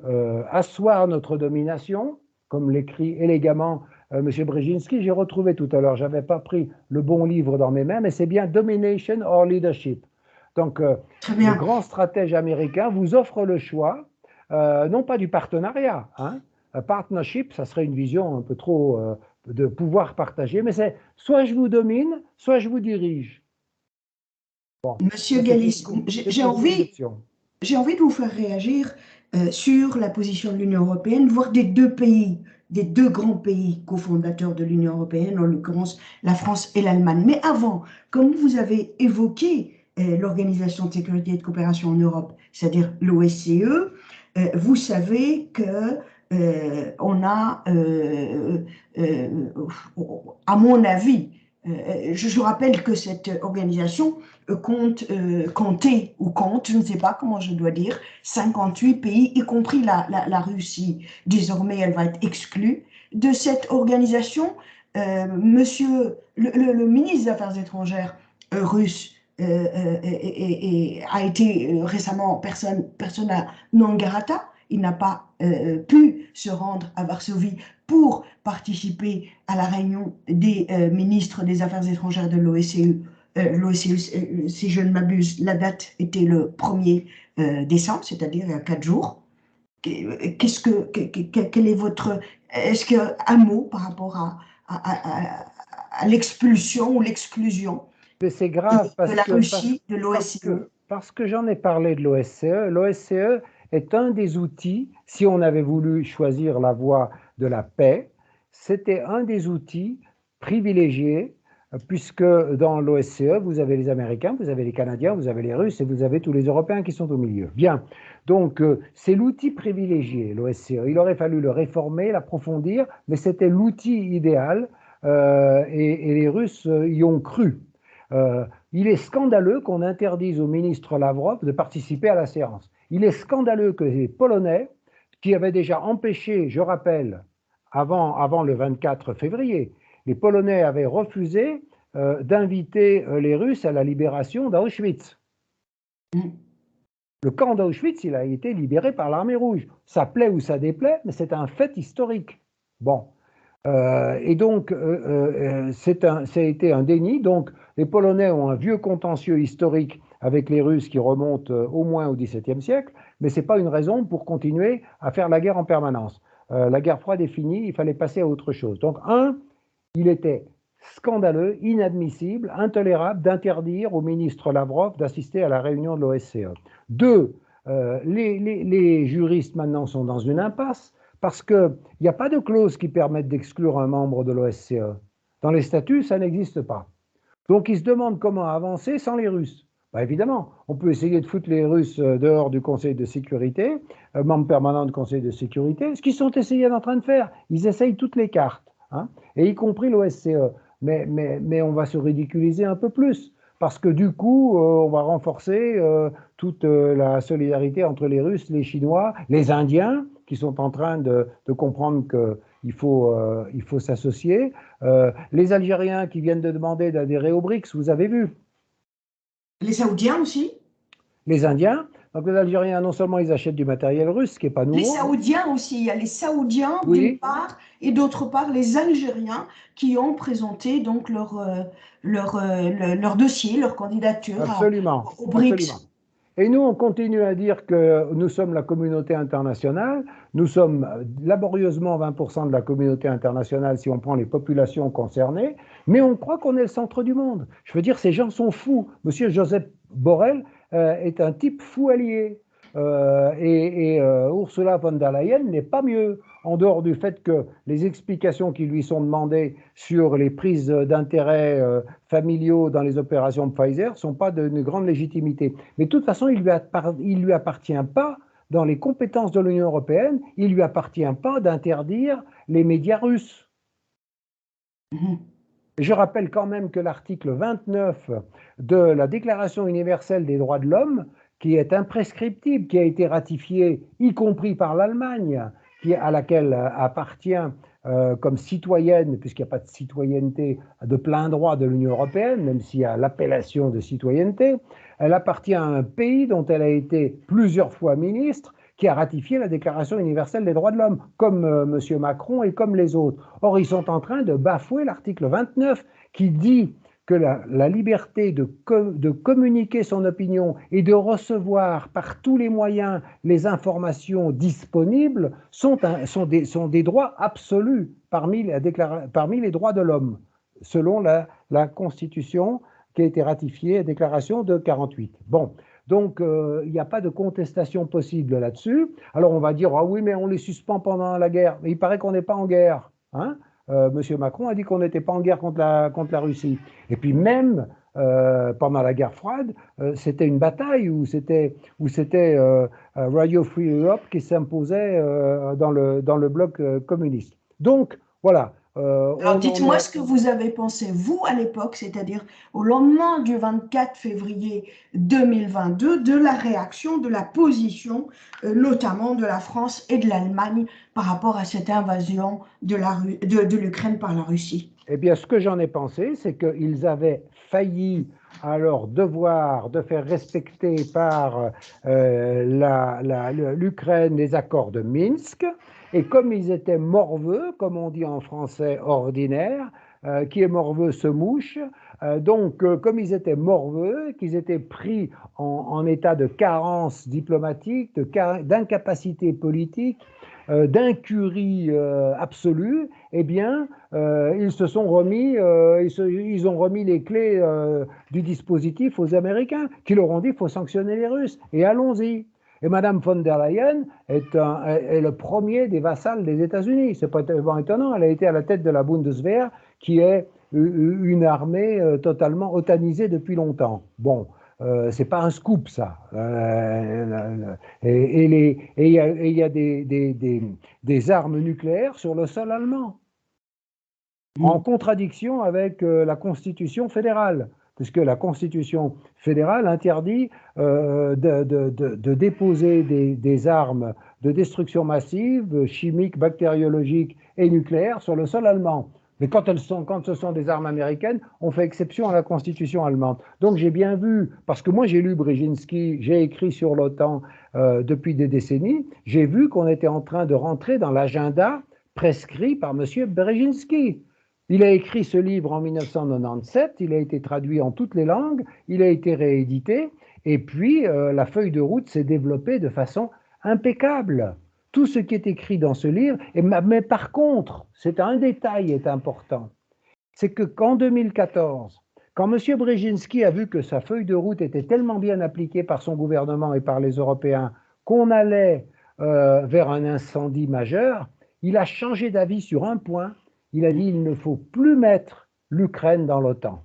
[SPEAKER 2] asseoir notre domination, comme l'écrit élégamment M. Brzezinski. J'ai retrouvé tout à l'heure, je n'avais pas pris le bon livre dans mes mains, mais c'est bien Domination or Leadership. Donc, le grand stratège américain vous offre le choix, non pas du partenariat, hein. Partnership, ça serait une vision un peu trop de pouvoir partager, mais c'est soit je vous domine, soit je vous dirige.
[SPEAKER 1] Bon, Monsieur Gallis, j'ai envie de vous faire réagir sur la position de l'Union européenne, voire des deux grands pays cofondateurs de l'Union européenne, en l'occurrence la France et l'Allemagne. Mais avant, comme vous avez évoqué l'Organisation de sécurité et de coopération en Europe, c'est-à-dire l'OSCE, vous savez que on a, à mon avis, je rappelle que cette organisation compte, je ne sais pas comment je dois dire, 58 pays, y compris la Russie. Désormais, elle va être exclue de cette organisation. Monsieur le ministre des Affaires étrangères russe a été récemment persona non grata. Il n'a pas pu se rendre à Varsovie pour participer à la réunion des ministres des Affaires étrangères de l'OSCE. L'OSCE, si je ne m'abuse, la date était le 1er décembre, c'est-à-dire il y a 4 jours. Quel est votre... Est-ce qu'un mot par rapport à l'expulsion ou l'exclusion
[SPEAKER 2] c'est grave
[SPEAKER 1] de la Russie, de l'OSCE?
[SPEAKER 2] Parce que j'en ai parlé de l'OSCE. L'OSCE est un des outils, si on avait voulu choisir la voie de la paix, c'était un des outils privilégiés, puisque dans l'OSCE, vous avez les Américains, vous avez les Canadiens, vous avez les Russes et vous avez tous les Européens qui sont au milieu. Bien, donc c'est l'outil privilégié, l'OSCE. Il aurait fallu le réformer, l'approfondir, mais c'était l'outil idéal et les Russes y ont cru. Il est scandaleux qu'on interdise au ministre Lavrov de participer à la séance. Il est scandaleux que les Polonais, qui avaient déjà empêché, je rappelle, avant le 24 février, les Polonais avaient refusé d'inviter les Russes à la libération d'Auschwitz. Le camp d'Auschwitz, il a été libéré par l'armée rouge. Ça plaît ou ça déplaît, mais c'est un fait historique. Bon. Et donc, ça a été un déni. Donc, les Polonais ont un vieux contentieux historique avec les Russes qui remonte au moins au XVIIe siècle, mais ce n'est pas une raison pour continuer à faire la guerre en permanence. La guerre froide est finie, il fallait passer à autre chose. Donc, il était scandaleux, inadmissible, intolérable d'interdire au ministre Lavrov d'assister à la réunion de l'OSCE. 2, les juristes maintenant sont dans une impasse parce qu'il n'y a pas de clause qui permette d'exclure un membre de l'OSCE. Dans les statuts, ça n'existe pas. Donc, ils se demandent comment avancer sans les Russes. Bah, évidemment, on peut essayer de foutre les Russes dehors du Conseil de sécurité, membres permanents du Conseil de sécurité, ce qu'ils sont en train de faire. Ils essayent toutes les cartes, hein, et y compris l'OSCE. Mais on va se ridiculiser un peu plus, parce que du coup, on va renforcer toute la solidarité entre les Russes, les Chinois, les Indiens, qui sont en train de comprendre qu'il faut s'associer. Les Algériens qui viennent de demander d'adhérer aux BRICS, vous avez vu.
[SPEAKER 1] Les Saoudiens aussi.
[SPEAKER 2] Les Indiens. Donc les Algériens, non seulement ils achètent du matériel russe, ce qui n'est pas nouveau.
[SPEAKER 1] Les Saoudiens aussi. Il y a les Saoudiens d'une part et d'autre part les Algériens qui ont présenté donc leur dossier, leur candidature
[SPEAKER 2] absolument,
[SPEAKER 1] au BRICS.
[SPEAKER 2] absolument. Et nous, on continue à dire que nous sommes la communauté internationale, nous sommes laborieusement 20% de la communauté internationale si on prend les populations concernées, mais on croit qu'on est le centre du monde. Je veux dire, ces gens sont fous. Monsieur Joseph Borrell est un type fou allié. Ursula von der Leyen n'est pas mieux, en dehors du fait que les explications qui lui sont demandées sur les prises d'intérêt familiaux dans les opérations Pfizer ne sont pas d'une grande légitimité. Mais de toute façon, il lui appartient pas, dans les compétences de l'Union européenne, il lui appartient pas d'interdire les médias russes. Je rappelle quand même que l'article 29 de la Déclaration universelle des droits de l'homme, qui est imprescriptible, qui a été ratifié, y compris par l'Allemagne, à laquelle appartient comme citoyenne, puisqu'il n'y a pas de citoyenneté de plein droit de l'Union européenne, même s'il y a l'appellation de citoyenneté, elle appartient à un pays dont elle a été plusieurs fois ministre, qui a ratifié la Déclaration universelle des droits de l'homme, comme M. Macron et comme les autres. Or, ils sont en train de bafouer l'article 29 qui dit que la liberté de communiquer son opinion et de recevoir par tous les moyens les informations disponibles sont des droits absolus parmi les droits de l'homme, selon la Constitution qui a été ratifiée, la déclaration de 1948. Bon, donc il n'y a pas de contestation possible là-dessus. Alors on va dire, ah oui, mais on les suspend pendant la guerre. Mais il paraît qu'on n'est pas en guerre, hein. Monsieur Macron a dit qu'on n'était pas en guerre contre la Russie. Et puis même pendant la guerre froide, c'était une bataille où c'était Radio Free Europe qui s'imposait dans le bloc communiste. Donc voilà.
[SPEAKER 1] Alors, dites-moi ce que vous avez pensé, vous, à l'époque, c'est-à-dire au lendemain du 24 février 2022, de la réaction, de la position, notamment de la France et de l'Allemagne par rapport à cette invasion de l'Ukraine par la Russie.
[SPEAKER 2] Eh bien, ce que j'en ai pensé, c'est qu'ils avaient failli à leur devoir de faire respecter par l'Ukraine les accords de Minsk. Et comme ils étaient morveux, comme on dit en français ordinaire, qui est morveux se mouche, donc comme ils étaient morveux, qu'ils étaient pris en état de carence diplomatique, d'incapacité politique, d'incurie absolue, eh bien, ils se sont remis, ils ont remis les clés du dispositif aux Américains, qui leur ont dit qu'il faut sanctionner les Russes, et allons-y. Et Mme von der Leyen est le premier des vassals des États-Unis. C'est pas tellement étonnant. Elle a été à la tête de la Bundeswehr, qui est une armée totalement otanisée depuis longtemps. Bon, c'est pas un scoop, ça. Et il y a des armes nucléaires sur le sol allemand, en contradiction avec la Constitution fédérale, puisque la Constitution fédérale interdit de déposer des armes de destruction massive, chimiques, bactériologiques et nucléaires sur le sol allemand. Mais quand ce sont des armes américaines, on fait exception à la Constitution allemande. Donc j'ai bien vu, parce que moi j'ai lu Brzezinski, j'ai écrit sur l'OTAN depuis des décennies, j'ai vu qu'on était en train de rentrer dans l'agenda prescrit par M. Brzezinski. Il a écrit ce livre en 1997, il a été traduit en toutes les langues, il a été réédité, et puis la feuille de route s'est développée de façon impeccable. Tout ce qui est écrit dans ce livre, mais par contre, c'est un détail est important, c'est que qu'en 2014, quand M. Brzezinski a vu que sa feuille de route était tellement bien appliquée par son gouvernement et par les Européens qu'on allait vers un incendie majeur, il a changé d'avis sur un point. Il a dit qu'il ne faut plus mettre l'Ukraine dans l'OTAN.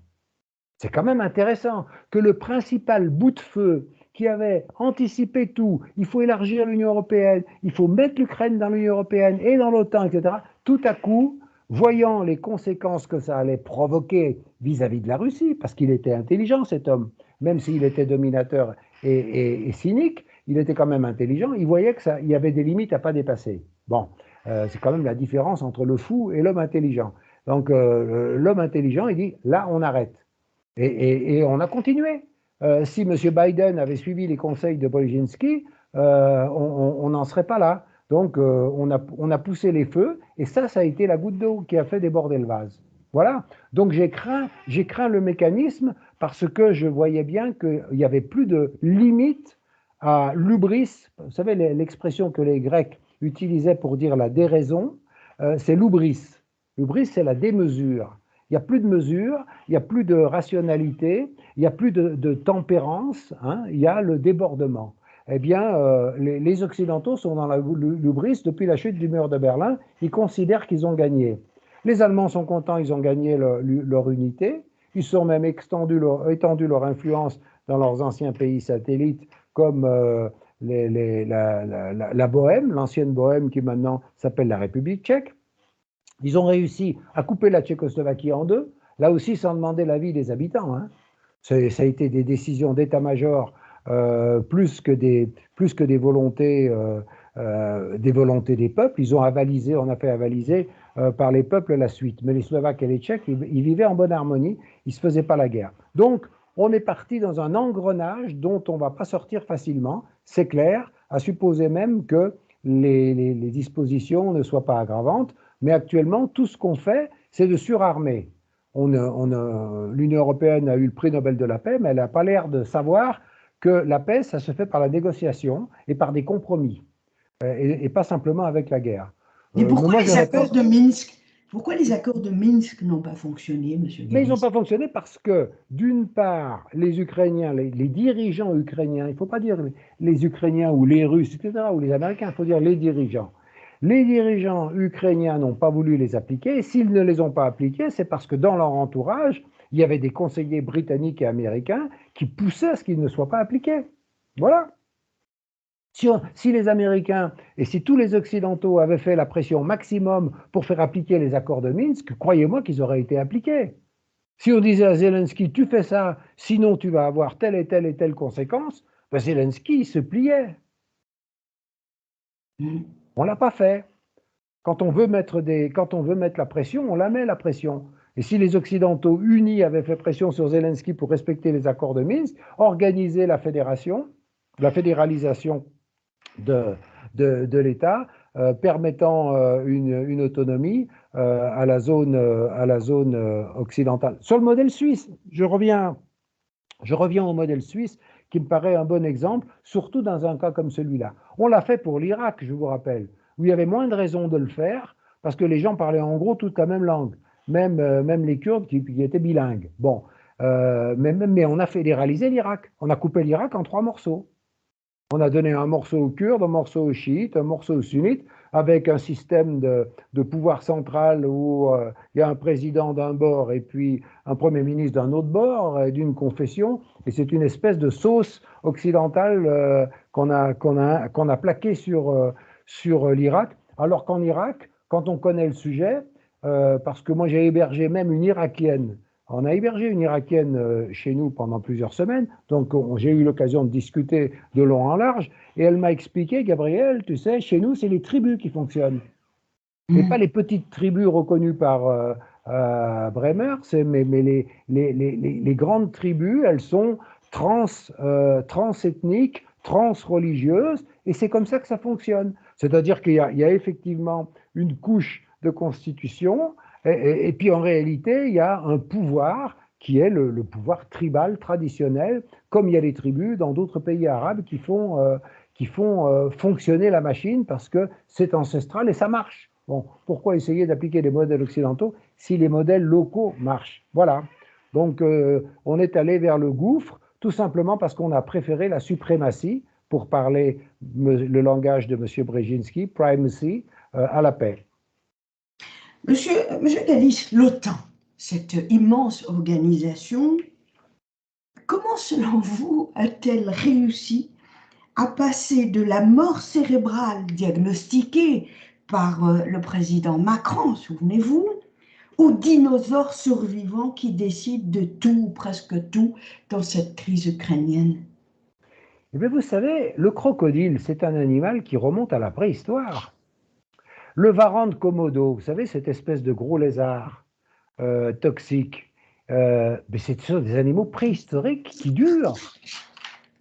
[SPEAKER 2] C'est quand même intéressant que le principal bout de feu qui avait anticipé tout, il faut élargir l'Union européenne, il faut mettre l'Ukraine dans l'Union européenne et dans l'OTAN, etc., tout à coup, voyant les conséquences que ça allait provoquer vis-à-vis de la Russie, parce qu'il était intelligent cet homme, même s'il était dominateur et cynique, il était quand même intelligent, il voyait qu'il y avait des limites à ne pas dépasser. Bon. C'est quand même la différence entre le fou et l'homme intelligent. Donc l'homme intelligent, il dit, là, on arrête. Et on a continué. Si M. Biden avait suivi les conseils de Brzezinski, on n'en serait pas là. Donc on a poussé les feux, et ça a été la goutte d'eau qui a fait déborder le vase. Voilà. Donc j'ai craint le mécanisme, parce que je voyais bien qu'il n'y avait plus de limite à l'ubris. Vous savez, l'expression que les Grecs utilisaient pour dire la déraison, c'est l'ubris. L'ubris, c'est la démesure. Il n'y a plus de mesure, il n'y a plus de rationalité, il n'y a plus de tempérance, hein, il y a le débordement. Eh bien, les Occidentaux sont dans la l'ubris depuis la chute du mur de Berlin. Ils considèrent qu'ils ont gagné. Les Allemands sont contents, ils ont gagné leur unité. Ils sont même étendu leur influence dans leurs anciens pays satellites, comme la Bohème, l'ancienne Bohème qui maintenant s'appelle la République tchèque. Ils ont réussi à couper la Tchécoslovaquie en deux, là aussi sans demander l'avis des habitants. Hein. Ça a été des décisions d'état-major plus que des volontés des peuples. Ils ont avalisé, on a fait avaliser par les peuples la suite. Mais les Slovaques et les Tchèques, ils vivaient en bonne harmonie, ils ne se faisaient pas la guerre. Donc, on est parti dans un engrenage dont on ne va pas sortir facilement, c'est clair, à supposer même que les dispositions ne soient pas aggravantes. Mais actuellement, tout ce qu'on fait, c'est de surarmer. L'Union européenne a eu le prix Nobel de la paix, mais elle n'a pas l'air de savoir que la paix, ça se fait par la négociation et par des compromis, et pas simplement avec la guerre.
[SPEAKER 1] Mais pourquoi les accords de Minsk, pourquoi les accords de Minsk n'ont pas fonctionné, Monsieur
[SPEAKER 2] Mais ils n'ont
[SPEAKER 1] Galis?
[SPEAKER 2] pas fonctionné parce que, d'une part, les Ukrainiens, les dirigeants ukrainiens, il ne faut pas dire les Ukrainiens ou les Russes, etc., ou les Américains, il faut dire les dirigeants. Les dirigeants ukrainiens n'ont pas voulu les appliquer, et s'ils ne les ont pas appliqués, c'est parce que dans leur entourage, il y avait des conseillers britanniques et américains qui poussaient à ce qu'ils ne soient pas appliqués. Voilà. Si les Américains et si tous les Occidentaux avaient fait la pression maximum pour faire appliquer les accords de Minsk, croyez-moi qu'ils auraient été appliqués. Si on disait à Zelensky, tu fais ça, sinon tu vas avoir telle et telle et telle conséquence, ben Zelensky se pliait. On ne l'a pas fait. Quand on veut mettre la pression, on la met la pression. Et si les Occidentaux unis avaient fait pression sur Zelensky pour respecter les accords de Minsk, organiser la fédéralisation de l'État, permettant une autonomie à la zone occidentale. Sur le modèle suisse, je reviens au modèle suisse qui me paraît un bon exemple, surtout dans un cas comme celui-là. On l'a fait pour l'Irak, je vous rappelle, où il y avait moins de raisons de le faire, parce que les gens parlaient en gros toute la même langue, même les Kurdes qui étaient bilingues. Bon, mais on a fédéralisé l'Irak, on a coupé l'Irak en 3 morceaux. On a donné un morceau aux Kurdes, un morceau aux chiites, un morceau aux sunnites, avec un système de pouvoir central où il y a un président d'un bord et puis un premier ministre d'un autre bord, d'une confession. Et c'est une espèce de sauce occidentale qu'on a plaquée sur l'Irak. Alors qu'en Irak, quand on connaît le sujet, parce que moi j'ai hébergé même une Irakienne. On a hébergé une Irakienne chez nous pendant plusieurs semaines, donc j'ai eu l'occasion de discuter de long en large, et elle m'a expliqué, Gabriel, tu sais, chez nous, c'est les tribus qui fonctionnent, et pas les petites tribus reconnues par Bremer, mais les grandes tribus, elles sont transethniques, transreligieuses, et c'est comme ça que ça fonctionne. C'est-à-dire qu'il y a effectivement une couche de constitution, et puis en réalité, il y a un pouvoir qui est le pouvoir tribal traditionnel, comme il y a des tribus dans d'autres pays arabes qui font fonctionner la machine parce que c'est ancestral et ça marche. Bon, pourquoi essayer d'appliquer des modèles occidentaux si les modèles locaux marchent? Voilà. Donc, on est allé vers le gouffre, tout simplement parce qu'on a préféré la suprématie, pour parler le langage de M. Brzezinski, primacy, à la paix.
[SPEAKER 1] Monsieur Galis, l'OTAN, cette immense organisation, comment selon vous a-t-elle réussi à passer de la mort cérébrale diagnostiquée par le président Macron, souvenez-vous, aux dinosaures survivants qui décident de tout, presque tout, dans cette crise ukrainienne?
[SPEAKER 2] Eh bien, vous savez, le crocodile, c'est un animal qui remonte à la préhistoire. Le varan de Komodo, vous savez, cette espèce de gros lézard toxique, c'est des animaux préhistoriques qui durent.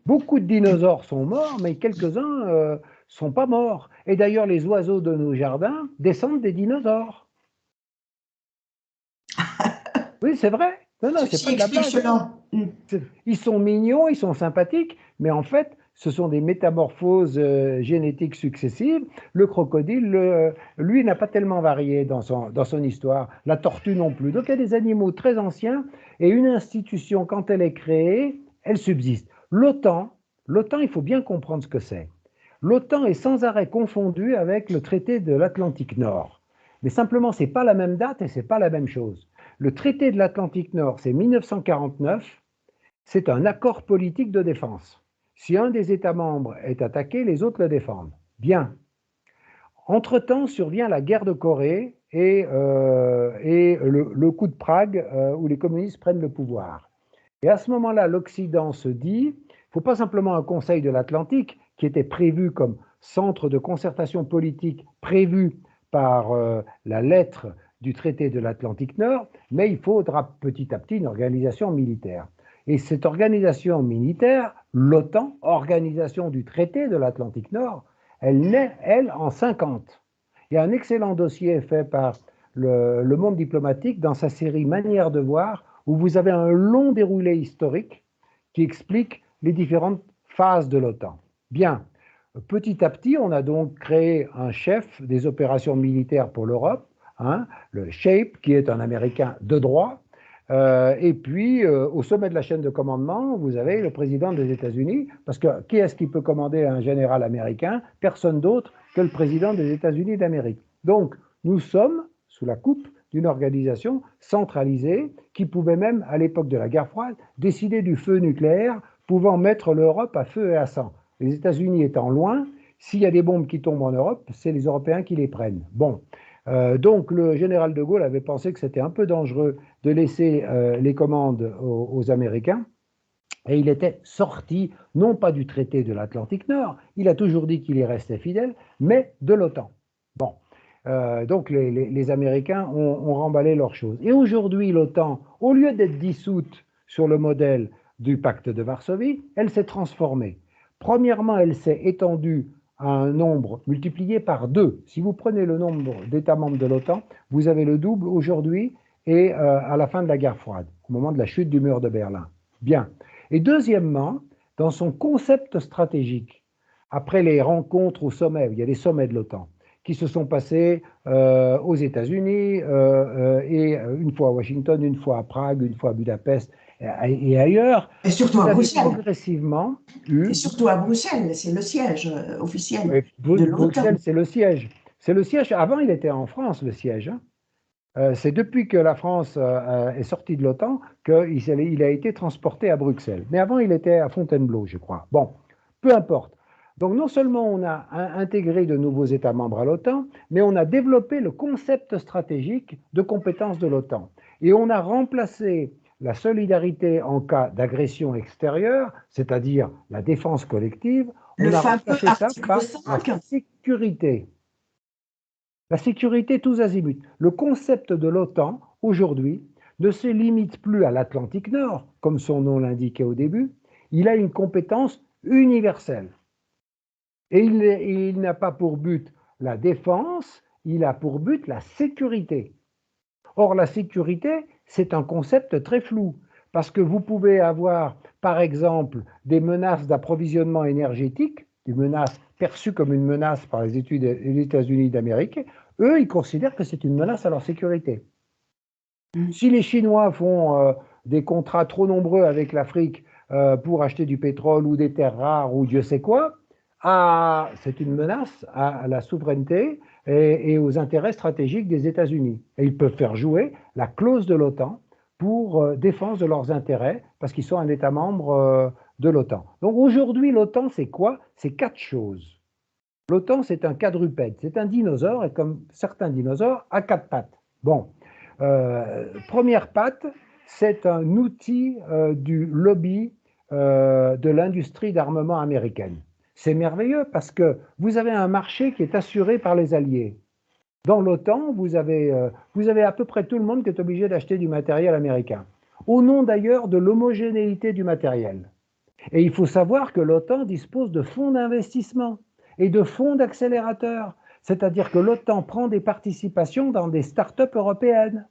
[SPEAKER 2] Beaucoup de dinosaures sont morts, mais quelques-uns ne sont pas morts. Et d'ailleurs, les oiseaux de nos jardins descendent des dinosaures. Oui, c'est vrai. Non, c'est pas de la blague. Ils sont mignons, ils sont sympathiques, mais en fait, ce sont des métamorphoses génétiques successives. Le crocodile, lui, n'a pas tellement varié dans son histoire. La tortue non plus. Donc il y a des animaux très anciens et une institution, quand elle est créée, elle subsiste. L'OTAN, il faut bien comprendre ce que c'est. L'OTAN est sans arrêt confondue avec le traité de l'Atlantique Nord. Mais simplement, ce n'est pas la même date et ce n'est pas la même chose. Le traité de l'Atlantique Nord, c'est 1949. C'est un accord politique de défense. Si un des États membres est attaqué, les autres le défendent. Bien. Entre-temps survient la guerre de Corée et le coup de Prague où les communistes prennent le pouvoir. Et à ce moment-là, l'Occident se dit, il ne faut pas simplement un Conseil de l'Atlantique qui était prévu comme centre de concertation politique prévu par la lettre du traité de l'Atlantique Nord, mais il faudra petit à petit une organisation militaire. Et cette organisation militaire, l'OTAN, organisation du traité de l'Atlantique Nord, elle naît, elle, en 50. Il y a un excellent dossier fait par le Monde diplomatique dans sa série Manière de voir, où vous avez un long déroulé historique qui explique les différentes phases de l'OTAN. Bien, petit à petit, on a donc créé un chef des opérations militaires pour l'Europe, le SHAPE, qui est un Américain de droit. Et puis, au sommet de la chaîne de commandement, vous avez le président des États-Unis, parce que qui est-ce qui peut commander un général américain? Personne d'autre que le président des États-Unis d'Amérique. Donc, nous sommes sous la coupe d'une organisation centralisée qui pouvait même, à l'époque de la guerre froide, décider du feu nucléaire pouvant mettre l'Europe à feu et à sang. Les États-Unis étant loin, s'il y a des bombes qui tombent en Europe, c'est les Européens qui les prennent. Bon. Donc le général de Gaulle avait pensé que c'était un peu dangereux de laisser les commandes aux Américains, et il était sorti, non pas du traité de l'Atlantique Nord, il a toujours dit qu'il y restait fidèle, mais de l'OTAN. Bon, donc les Américains ont remballé leurs choses. Et aujourd'hui, l'OTAN, au lieu d'être dissoute sur le modèle du pacte de Varsovie, elle s'est transformée. Premièrement, elle s'est étendue à un nombre multiplié par 2. Si vous prenez le nombre d'États membres de l'OTAN, vous avez le double aujourd'hui et à la fin de la guerre froide, au moment de la chute du mur de Berlin. Bien. Et deuxièmement, dans son concept stratégique, après les rencontres au sommet, il y a des sommets de l'OTAN, qui se sont passés aux États-Unis et une fois à Washington, une fois à Prague, une fois à Budapest et ailleurs.
[SPEAKER 1] Et surtout à Bruxelles.
[SPEAKER 2] Progressivement
[SPEAKER 1] et surtout à Bruxelles, c'est le siège officiel de l'OTAN.
[SPEAKER 2] Bruxelles, c'est le siège. C'est le siège. Avant, il était en France, le siège. C'est depuis que la France est sortie de l'OTAN qu'il a été transporté à Bruxelles. Mais avant, il était à Fontainebleau, je crois. Bon, peu importe. Donc, non seulement on a intégré de nouveaux États membres à l'OTAN, mais on a développé le concept stratégique de compétence de l'OTAN. Et on a remplacé la solidarité en cas d'agression extérieure, c'est-à-dire la défense collective, on a remplacé ça par la sécurité. La sécurité tous azimuts. Le concept de l'OTAN, aujourd'hui, ne se limite plus à l'Atlantique Nord, comme son nom l'indiquait au début. Il a une compétence universelle. Et il n'a pas pour but la défense, il a pour but la sécurité. Or, la sécurité, c'est un concept très flou, parce que vous pouvez avoir, par exemple, des menaces d'approvisionnement énergétique, des menaces perçues comme une menace par les États-Unis d'Amérique. Eux, ils considèrent que c'est une menace à leur sécurité. Si les Chinois font des contrats trop nombreux avec l'Afrique pour acheter du pétrole ou des terres rares ou Dieu sait quoi, c'est une menace à la souveraineté et aux intérêts stratégiques des États-Unis. Et ils peuvent faire jouer la clause de l'OTAN pour défense de leurs intérêts parce qu'ils sont un État membre de l'OTAN. Donc aujourd'hui, l'OTAN, c'est quoi? C'est 4 choses. L'OTAN, c'est un quadrupède, c'est un dinosaure, et comme certains dinosaures, à 4 pattes. Bon, première patte, c'est un outil du lobby de l'industrie d'armement américaine. C'est merveilleux parce que vous avez un marché qui est assuré par les alliés. Dans l'OTAN, vous avez à peu près tout le monde qui est obligé d'acheter du matériel américain, au nom d'ailleurs de l'homogénéité du matériel. Et il faut savoir que l'OTAN dispose de fonds d'investissement et de fonds d'accélérateurs, c'est-à-dire que l'OTAN prend des participations dans des start-up européennes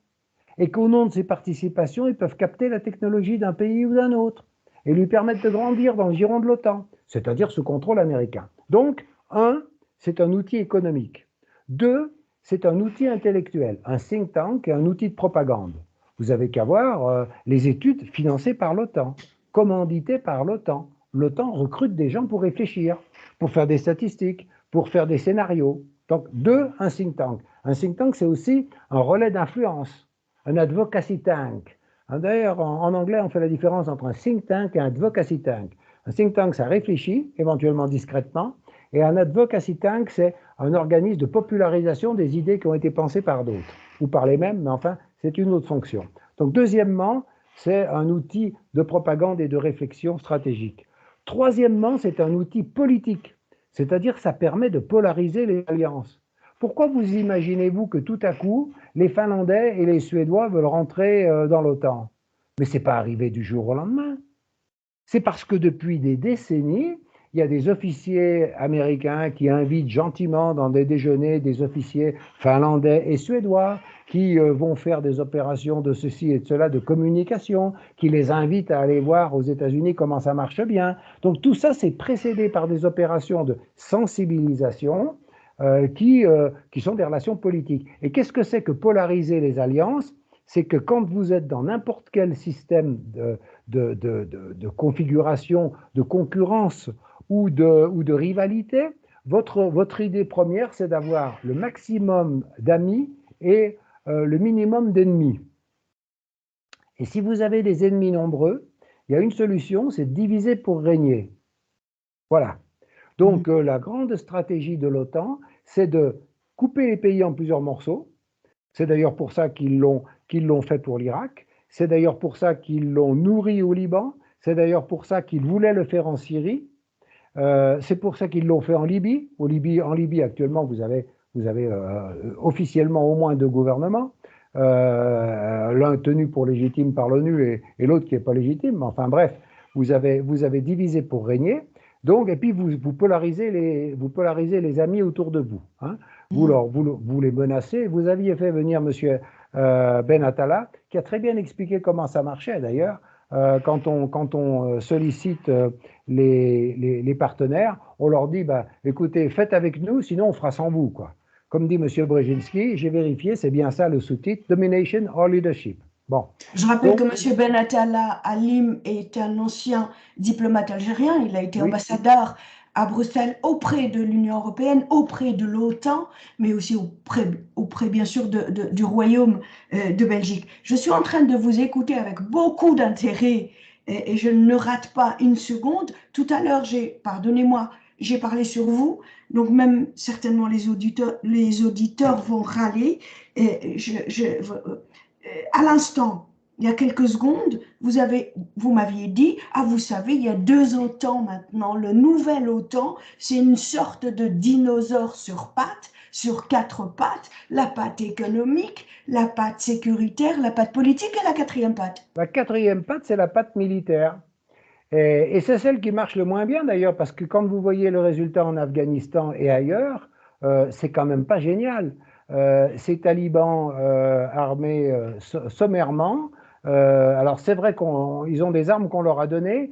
[SPEAKER 2] et qu'au nom de ces participations, ils peuvent capter la technologie d'un pays ou d'un autre. et lui permettent de grandir dans le giron de l'OTAN, c'est-à-dire sous contrôle américain. Donc, un, c'est un outil économique. Deux, c'est un outil intellectuel. Un think tank est un outil de propagande. Vous avez qu'à voir les études financées par l'OTAN, commanditées par l'OTAN. L'OTAN recrute des gens pour réfléchir, pour faire des statistiques, pour faire des scénarios. Donc, deux, un think tank. Un think tank, c'est aussi un relais d'influence, un advocacy tank. D'ailleurs, en anglais, on fait la différence entre un think tank et un advocacy tank. Un think tank, ça réfléchit, éventuellement discrètement, et un advocacy tank, c'est un organisme de popularisation des idées qui ont été pensées par d'autres, ou par les mêmes, mais enfin, c'est une autre fonction. Donc, deuxièmement, c'est un outil de propagande et de réflexion stratégique. Troisièmement, c'est un outil politique, c'est-à-dire que ça permet de polariser les alliances. Pourquoi vous imaginez-vous que tout à coup, les Finlandais et les Suédois veulent rentrer dans l'OTAN? Mais ce n'est pas arrivé du jour au lendemain. C'est parce que depuis des décennies, il y a des officiers américains qui invitent gentiment dans des déjeuners des officiers finlandais et suédois qui vont faire des opérations de ceci et de cela, de communication, qui les invitent à aller voir aux États-Unis comment ça marche bien. Donc tout ça, c'est précédé par des opérations de sensibilisation qui sont des relations politiques. Et qu'est-ce que c'est que polariser les alliances? C'est que quand vous êtes dans n'importe quel système de configuration, de concurrence ou de rivalité, votre idée première, c'est d'avoir le maximum d'amis et le minimum d'ennemis. Et si vous avez des ennemis nombreux, il y a une solution, c'est de diviser pour régner. Voilà. Donc la grande stratégie de l'OTAN, c'est de couper les pays en plusieurs morceaux. C'est d'ailleurs pour ça qu'ils l'ont fait pour l'Irak. C'est d'ailleurs pour ça qu'ils l'ont nourri au Liban. C'est d'ailleurs pour ça qu'ils voulaient le faire en Syrie. C'est pour ça qu'ils l'ont fait en Libye. En Libye, actuellement, vous avez officiellement au moins deux gouvernements. L'un tenu pour légitime par l'ONU et l'autre qui n'est pas légitime. Enfin bref, vous avez divisé pour régner. Donc, et puis vous polarisez les amis autour de vous. Hein. Vous les menacez. Vous aviez fait venir M. Ben Attala, qui a très bien expliqué comment ça marchait d'ailleurs. Quand on sollicite les partenaires, on leur dit bah, écoutez, faites avec nous, sinon on fera sans vous. Quoi. Comme dit M. Brzezinski, j'ai vérifié, c'est bien ça le sous-titre, Domination or Leadership.
[SPEAKER 1] Bon. Je rappelle que M. Ben Attala Halim est un ancien diplomate algérien. Il a été ambassadeur à Bruxelles auprès de l'Union européenne, auprès de l'OTAN, mais aussi auprès bien sûr du Royaume de Belgique. Je suis en train de vous écouter avec beaucoup d'intérêt et je ne rate pas une seconde. Tout à l'heure, pardonnez-moi, j'ai parlé sur vous, donc même certainement les auditeurs vont râler. Et à l'instant, il y a quelques secondes, vous m'aviez dit, ah vous savez, il y a deux OTAN maintenant. Le nouvel OTAN, c'est une sorte de dinosaure sur quatre pattes, la patte économique, la patte sécuritaire, la patte politique et la quatrième patte.
[SPEAKER 2] La quatrième patte, c'est la patte militaire. Et c'est celle qui marche le moins bien d'ailleurs, parce que quand vous voyez le résultat en Afghanistan et ailleurs, c'est quand même pas génial. Ces talibans armés sommairement, alors c'est vrai qu'ils ont des armes qu'on leur a données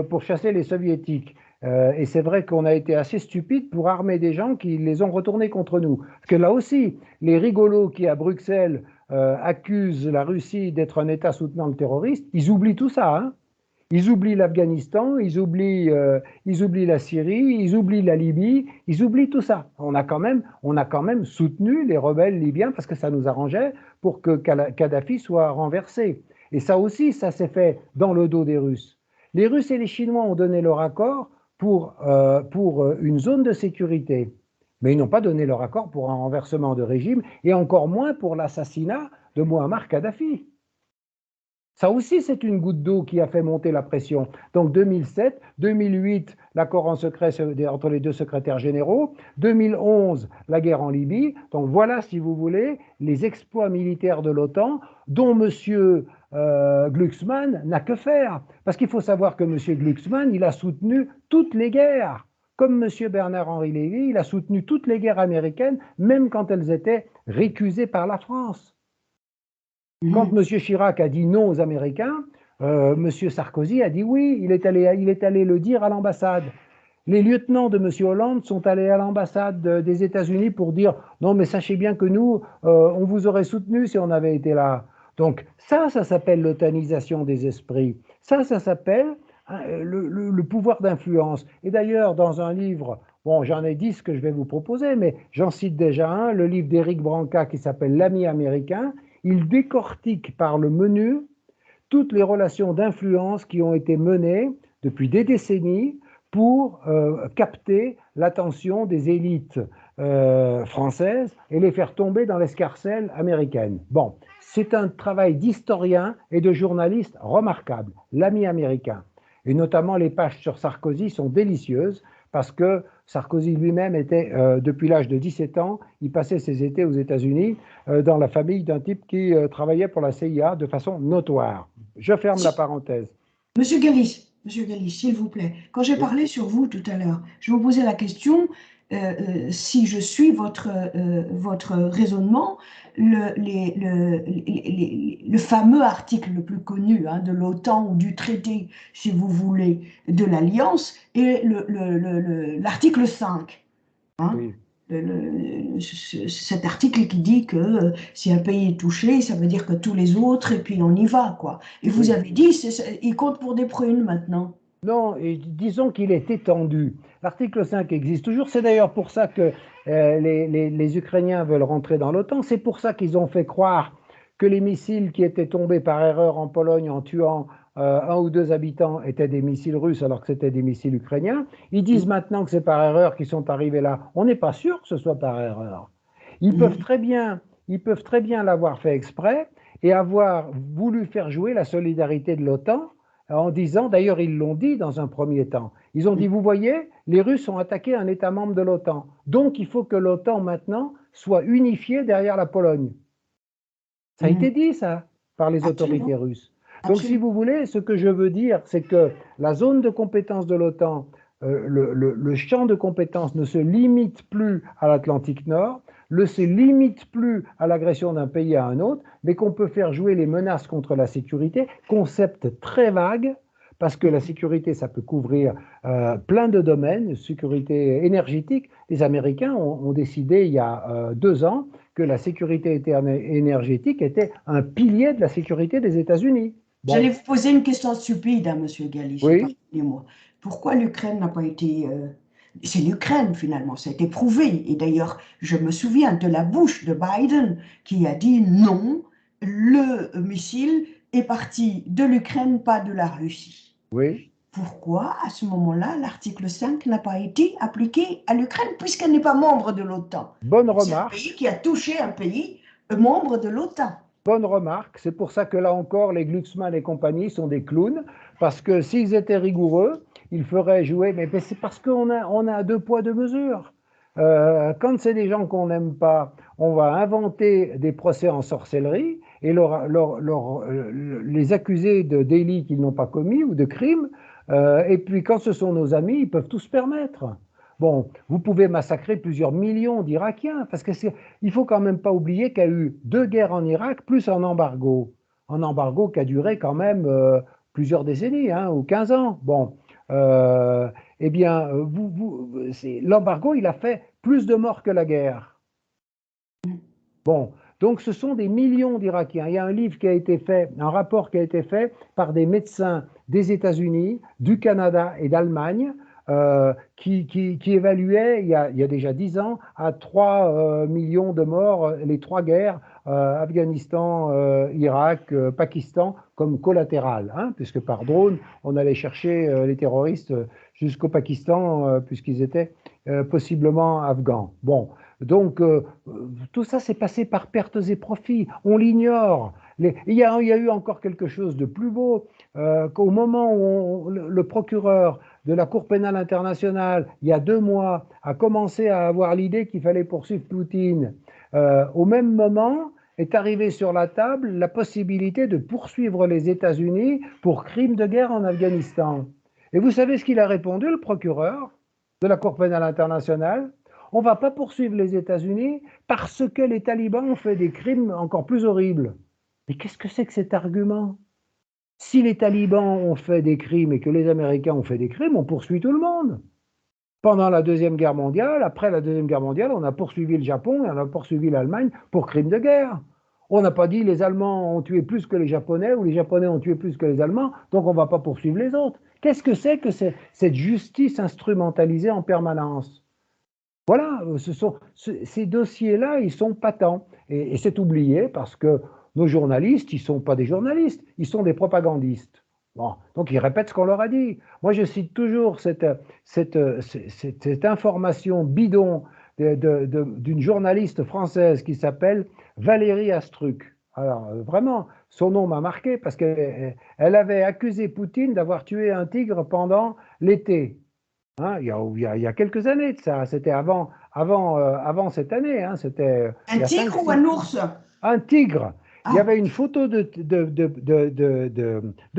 [SPEAKER 2] pour chasser les soviétiques. Et c'est vrai qu'on a été assez stupide pour armer des gens qui les ont retournés contre nous. Parce que là aussi, les rigolos qui à Bruxelles accusent la Russie d'être un État soutenant le terroriste, ils oublient tout ça, hein. Ils oublient l'Afghanistan, ils oublient la Syrie, ils oublient la Libye, ils oublient tout ça. On a quand même soutenu les rebelles libyens parce que ça nous arrangeait pour que Kadhafi soit renversé. Et ça aussi, ça s'est fait dans le dos des Russes. Les Russes et les Chinois ont donné leur accord pour une zone de sécurité, mais ils n'ont pas donné leur accord pour un renversement de régime et encore moins pour l'assassinat de Muammar Kadhafi. Ça aussi, c'est une goutte d'eau qui a fait monter la pression. Donc 2007, 2008, l'accord en secret entre les deux secrétaires généraux, 2011, la guerre en Libye. Donc voilà, si vous voulez, les exploits militaires de l'OTAN dont M. Glucksmann n'a que faire. Parce qu'il faut savoir que M. Glucksmann, il a soutenu toutes les guerres. Comme M. Bernard-Henri Lévy, il a soutenu toutes les guerres américaines, même quand elles étaient récusées par la France. Quand M. Chirac a dit non aux Américains, Monsieur Sarkozy a dit oui, il est allé le dire à l'ambassade. Les lieutenants de M. Hollande sont allés à l'ambassade des États-Unis pour dire non, mais sachez bien que nous, on vous aurait soutenu si on avait été là. Donc ça s'appelle l'otanisation des esprits. Ça s'appelle le pouvoir d'influence. Et d'ailleurs, dans un livre, bon, j'en ai 10 que je vais vous proposer, mais j'en cite déjà un, le livre d'Éric Branca qui s'appelle L'ami américain. Il décortique par le menu toutes les relations d'influence qui ont été menées depuis des décennies pour capter l'attention des élites françaises et les faire tomber dans l'escarcelle américaine. Bon, c'est un travail d'historien et de journaliste remarquable, l'ami américain. Et notamment les pages sur Sarkozy sont délicieuses parce que Sarkozy lui-même était, depuis l'âge de 17 ans, il passait ses étés aux États-Unis dans la famille d'un type qui travaillait pour la CIA de façon notoire. Je ferme la parenthèse.
[SPEAKER 1] Monsieur Gallis, s'il vous plaît, quand j'ai
[SPEAKER 2] Oui,
[SPEAKER 1] parlé sur vous tout à l'heure, je vous posais la question, si je suis votre raisonnement, le fameux article le plus connu hein, de l'OTAN ou du traité, si vous voulez, de l'Alliance, est l'article 5. Hein.
[SPEAKER 2] oui.
[SPEAKER 1] Cet article qui dit que si un pays est touché, ça veut dire que tous les autres, et puis on y va, quoi. Et vous
[SPEAKER 2] Oui.
[SPEAKER 1] avez dit, il compte pour des prunes maintenant.
[SPEAKER 2] Non, et disons qu'il est étendu. L'article 5 existe toujours. C'est d'ailleurs pour ça que les Ukrainiens veulent rentrer dans l'OTAN. C'est pour ça qu'ils ont fait croire que les missiles qui étaient tombés par erreur en Pologne en tuant un ou deux habitants étaient des missiles russes alors que c'était des missiles ukrainiens. Ils disent maintenant que c'est par erreur qu'ils sont arrivés là. On n'est pas sûr que ce soit par erreur. Ils peuvent
[SPEAKER 1] Mhm.
[SPEAKER 2] très bien, ils peuvent très bien l'avoir fait exprès et avoir voulu faire jouer la solidarité de l'OTAN en disant, d'ailleurs ils l'ont dit dans un premier temps, ils ont dit, vous voyez, les Russes ont attaqué un État membre de l'OTAN, donc il faut que l'OTAN maintenant soit unifiée derrière la Pologne. Ça a été
[SPEAKER 1] Mhm.
[SPEAKER 2] dit ça par les autorités
[SPEAKER 1] Absolument,
[SPEAKER 2] russes. Donc si
[SPEAKER 1] absolument.
[SPEAKER 2] vous voulez, ce que je veux dire, c'est que la zone de compétence de l'OTAN, le champ de compétence ne se limite plus à l'Atlantique Nord, ne se limite plus à l'agression d'un pays à un autre, mais qu'on peut faire jouer les menaces contre la sécurité, concept très vague, parce que la sécurité, ça peut couvrir plein de domaines, sécurité énergétique. Les Américains ont décidé il y a 2 ans que la sécurité énergétique était un pilier de la sécurité des États-Unis.
[SPEAKER 1] J'allais
[SPEAKER 2] Bon,
[SPEAKER 1] vous poser une question stupide, hein, Monsieur Gallici,
[SPEAKER 2] oui,
[SPEAKER 1] pardonnez-moi. Pourquoi l'Ukraine n'a pas été... C'est l'Ukraine, finalement, ça a été prouvé. Et d'ailleurs, je me souviens de la bouche de Biden qui a dit non, le missile est parti de l'Ukraine, pas de la Russie.
[SPEAKER 2] oui,
[SPEAKER 1] Pourquoi, à ce moment-là, l'article 5 n'a pas été appliqué à l'Ukraine puisqu'elle n'est pas membre de l'OTAN?
[SPEAKER 2] bonne
[SPEAKER 1] C'est un
[SPEAKER 2] remarque.
[SPEAKER 1] pays qui a touché un pays membre de l'OTAN.
[SPEAKER 2] Bonne remarque. C'est pour ça que là encore, les Glucksmann et compagnie sont des clowns, parce que s'ils étaient rigoureux, ils feraient jouer. Mais c'est parce qu'on a deux poids, deux mesures. Quand c'est des gens qu'on n'aime pas, on va inventer des procès en sorcellerie et les accuser de délits qu'ils n'ont pas commis ou de crimes. Et puis quand ce sont nos amis, ils peuvent tout se permettre. Bon, vous pouvez massacrer plusieurs millions d'Irakiens, parce que il faut quand même pas oublier qu'il y a eu 2 guerres en Irak, plus un embargo. Un embargo qui a duré quand même plusieurs décennies, hein, ou 15 ans. Bon, euh, eh bien, l'embargo, il a fait plus de morts que la guerre. Bon, donc ce sont des millions d'Irakiens. Il y a un livre qui a été fait, un rapport qui a été fait par des médecins des États-Unis, du Canada et d'Allemagne, qui évaluait, il y a déjà 10 ans, à 3 millions de morts, les 3 guerres, Afghanistan, Irak, Pakistan, comme collatérales, hein, puisque par drone, on allait chercher les terroristes jusqu'au Pakistan, puisqu'ils étaient possiblement afghans. Bon, donc tout ça s'est passé par pertes et profits. On l'ignore. Il y a eu encore quelque chose de plus beau, qu'au moment où le procureur de la Cour pénale internationale, il y a 2 mois, a commencé à avoir l'idée qu'il fallait poursuivre Poutine. Au même moment, est arrivée sur la table la possibilité de poursuivre les États-Unis pour crimes de guerre en Afghanistan. Et vous savez ce qu'il a répondu, le procureur de la Cour pénale internationale? On ne va pas poursuivre les États-Unis parce que les talibans ont fait des crimes encore plus horribles. Mais qu'est-ce que c'est que cet argument? Si les talibans ont fait des crimes et que les Américains ont fait des crimes, on poursuit tout le monde. Pendant la Deuxième Guerre mondiale, après la Deuxième Guerre mondiale, on a poursuivi le Japon et on a poursuivi l'Allemagne pour crimes de guerre. On n'a pas dit les Allemands ont tué plus que les Japonais ou les Japonais ont tué plus que les Allemands, donc on ne va pas poursuivre les autres. Qu'est-ce que c'est que cette justice instrumentalisée en permanence? Voilà, ces dossiers-là, ils sont patents. Et c'est oublié parce que nos journalistes, ils ne sont pas des journalistes, ils sont des propagandistes. Bon, donc ils répètent ce qu'on leur a dit. Moi, je cite toujours cette information bidon d'une journaliste française qui s'appelle Valérie Astruc. Alors, vraiment, son nom m'a marqué parce qu'elle avait accusé Poutine d'avoir tué un tigre pendant l'été. Hein, il y a quelques années de ça, c'était avant cette année, hein, c'était
[SPEAKER 1] Un
[SPEAKER 2] il y a 5
[SPEAKER 1] tigre ou
[SPEAKER 2] 6
[SPEAKER 1] un ours?
[SPEAKER 2] un tigre. Il y
[SPEAKER 1] Ah,
[SPEAKER 2] avait une photo de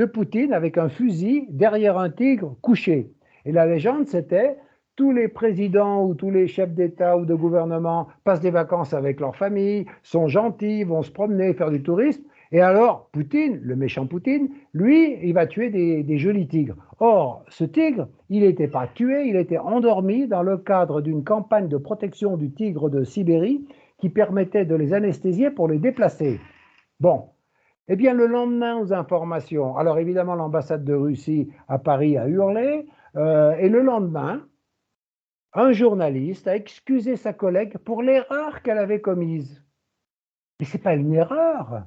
[SPEAKER 2] Poutine avec un fusil derrière un tigre couché. Et la légende, c'était tous les présidents ou tous les chefs d'État ou de gouvernement passent des vacances avec leur famille, sont gentils, vont se promener, faire du tourisme. Et alors, Poutine, le méchant Poutine, lui, il va tuer des jolis tigres. Or, ce tigre, il n'était pas tué, il était endormi dans le cadre d'une campagne de protection du tigre de Sibérie qui permettait de les anesthésier pour les déplacer. Bon, eh bien le lendemain aux informations, alors évidemment l'ambassade de Russie à Paris a hurlé, et le lendemain, un journaliste a excusé sa collègue pour l'erreur qu'elle avait commise. Mais ce n'est pas une erreur,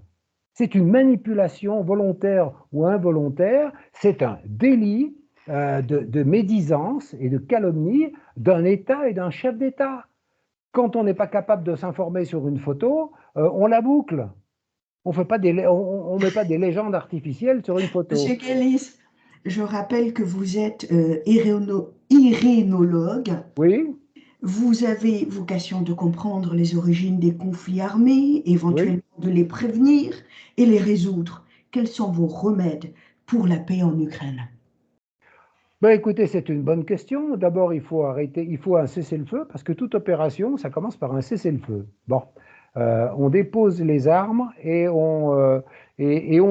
[SPEAKER 2] c'est une manipulation volontaire ou involontaire, c'est un délit de médisance et de calomnie d'un État et d'un chef d'État. Quand on n'est pas capable de s'informer sur une photo, on la boucle. On ne met pas des légendes artificielles sur une photo.
[SPEAKER 1] Monsieur Kellis, je rappelle que vous êtes irénologue.
[SPEAKER 2] Oui,
[SPEAKER 1] Vous avez vocation de comprendre les origines des conflits armés,
[SPEAKER 2] oui.
[SPEAKER 1] éventuellement de les prévenir et les résoudre. Quels sont vos remèdes pour la paix en Ukraine?
[SPEAKER 2] Ben, écoutez, c'est une bonne question. D'abord, il faut un cessez-le-feu, parce que toute opération, ça commence par un cessez-le-feu. Bon, on dépose les armes et on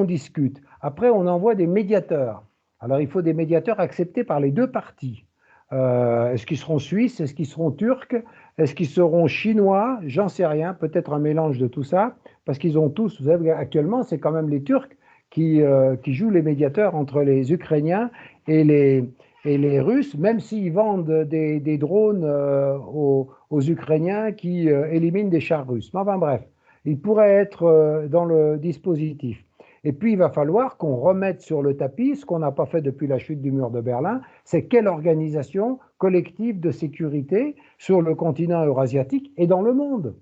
[SPEAKER 2] discute. Après, on envoie des médiateurs. Alors, il faut des médiateurs acceptés par les deux parties. Est-ce qu'ils seront suisses? Est-ce qu'ils seront turcs? Est-ce qu'ils seront chinois? J'en sais rien. Peut-être un mélange de tout ça, parce qu'ils ont tous, vous savez, actuellement, c'est quand même les Turcs qui jouent les médiateurs entre les Ukrainiens et les Russes, même s'ils vendent des drones aux Ukrainiens qui éliminent des chars russes. Mais enfin bref, ils pourraient être dans le dispositif. Et puis il va falloir qu'on remette sur le tapis ce qu'on n'a pas fait depuis la chute du mur de Berlin, c'est quelle organisation collective de sécurité sur le continent eurasiatique et dans le monde.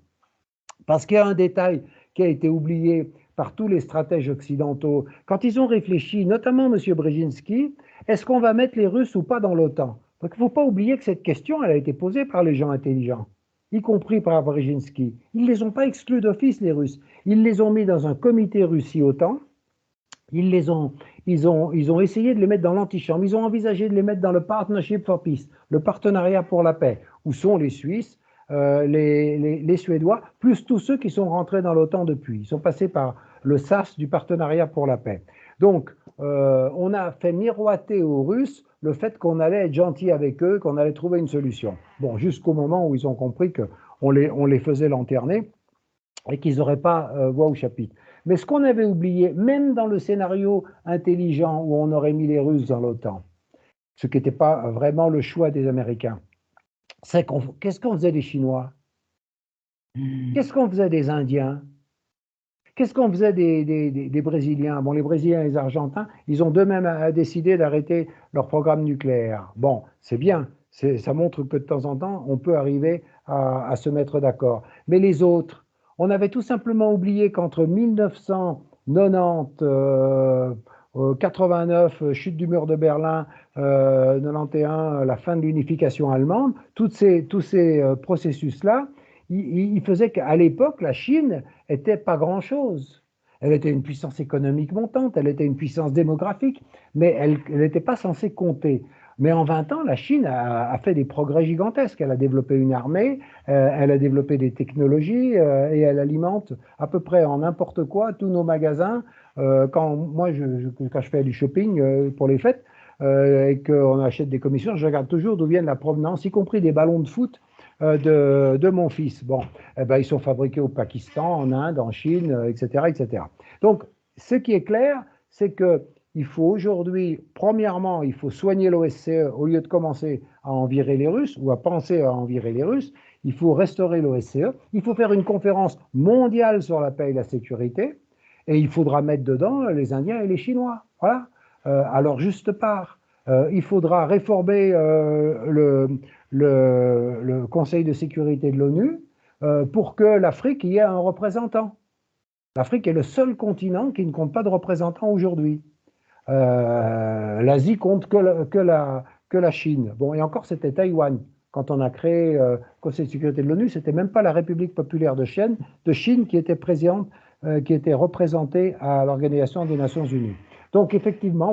[SPEAKER 2] Parce qu'il y a un détail qui a été oublié par tous les stratèges occidentaux. Quand ils ont réfléchi, notamment M. Brzezinski, est-ce qu'on va mettre les Russes ou pas dans l'OTAN? Donc il ne faut pas oublier que cette question, elle a été posée par les gens intelligents, y compris par Brzezinski. Ils ne les ont pas exclus d'office, les Russes. Ils les ont mis dans un comité Russie-OTAN. Ils ont essayé de les mettre dans l'antichambre. Ils ont envisagé de les mettre dans le Partnership for Peace, le partenariat pour la paix, où sont les Suisses, les Suédois, plus tous ceux qui sont rentrés dans l'OTAN depuis. Ils sont passés par le SAS du partenariat pour la paix. Donc, on a fait miroiter aux Russes le fait qu'on allait être gentil avec eux, qu'on allait trouver une solution. Bon, jusqu'au moment où ils ont compris qu'on les faisait lanterner et qu'ils n'auraient pas voix au chapitre. Mais ce qu'on avait oublié, même dans le scénario intelligent où on aurait mis les Russes dans l'OTAN, ce qui n'était pas vraiment le choix des Américains, c'est qu'est-ce qu'on faisait des Chinois? Qu'est-ce qu'on faisait des Indiens? Qu'est-ce qu'on faisait des Brésiliens? Bon, les Brésiliens et les Argentins, ils ont d'eux-mêmes décidé d'arrêter leur programme nucléaire. Bon, c'est bien, ça montre que de temps en temps, on peut arriver à se mettre d'accord. Mais les autres, on avait tout simplement oublié qu'entre 1990, 89, chute du mur de Berlin, 91, la fin de l'unification allemande, tous ces processus-là, il faisait qu'à l'époque, la Chine était pas grand-chose. Elle était une puissance économique montante, elle était une puissance démographique, mais elle n'était pas censée compter. Mais en 20 ans, la Chine a fait des progrès gigantesques. Elle a développé une armée, elle a développé des technologies et elle alimente à peu près en n'importe quoi tous nos magasins. Quand je fais du shopping pour les fêtes et qu'on achète des commissions, je regarde toujours d'où vient la provenance, y compris des ballons de foot de mon fils. Bon, eh ben, ils sont fabriqués au Pakistan, en Inde, en Chine, etc., etc. Donc, ce qui est clair, c'est que il faut aujourd'hui, premièrement, il faut soigner l'OSCE au lieu de commencer à en virer les Russes ou à penser à en virer les Russes. Il faut restaurer l'OSCE. Il faut faire une conférence mondiale sur la paix et la sécurité. Et il faudra mettre dedans les Indiens et les Chinois. Voilà. À leur juste part. Il faudra réformer le Conseil de sécurité de l'ONU pour que l'Afrique y ait un représentant. L'Afrique est le seul continent qui ne compte pas de représentant aujourd'hui. L'Asie compte que la Chine. Bon, et encore, c'était Taïwan. Quand on a créé le Conseil de sécurité de l'ONU, c'était même pas la République populaire de Chine qui était présente, qui était représentée à l'Organisation des Nations Unies. Donc, effectivement,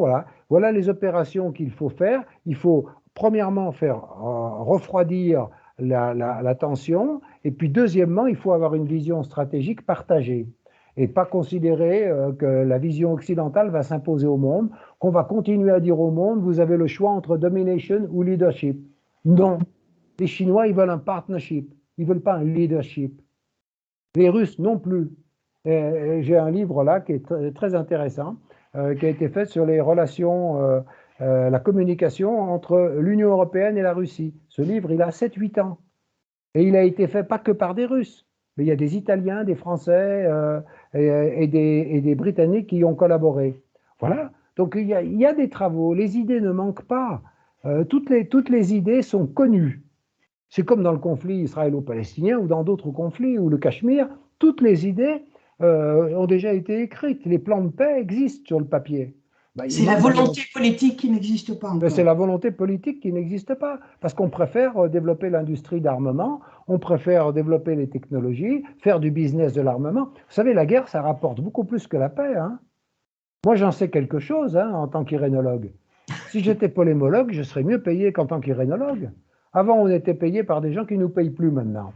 [SPEAKER 2] voilà les opérations qu'il faut faire. Il faut, premièrement, faire refroidir la tension. Et puis, deuxièmement, il faut avoir une vision stratégique partagée et pas considérer que la vision occidentale va s'imposer au monde, qu'on va continuer à dire au monde, vous avez le choix entre domination ou leadership. Non. Les Chinois, ils veulent un partnership. Ils ne veulent pas un leadership. Les Russes non plus. J'ai un livre là qui est très intéressant, qui a été fait sur les relations, la communication entre l'Union européenne et la Russie. Ce livre, il a 7-8 ans. Et il a été fait pas que par des Russes, mais il y a des Italiens, des Français et des Britanniques qui y ont collaboré. Voilà. Donc il y a des travaux, les idées ne manquent pas. Toutes les idées sont connues. C'est comme dans le conflit israélo-palestinien ou dans d'autres conflits, ou le Cachemire, toutes les idées ont déjà été écrites. Les plans de paix existent sur le papier. Ben,
[SPEAKER 1] C'est la volonté politique qui n'existe pas
[SPEAKER 2] c'est
[SPEAKER 1] encore.
[SPEAKER 2] la volonté politique qui n'existe pas, parce qu'on préfère développer l'industrie d'armement, on préfère développer les technologies, faire du business de l'armement. Vous savez, la guerre, ça rapporte beaucoup plus que la paix. Hein. Moi, j'en sais quelque chose hein, en tant qu'irénologue. Si j'étais polémologue, je serais mieux payé qu'en tant qu'irénologue. Avant, on était payé par des gens qui ne nous payent plus maintenant.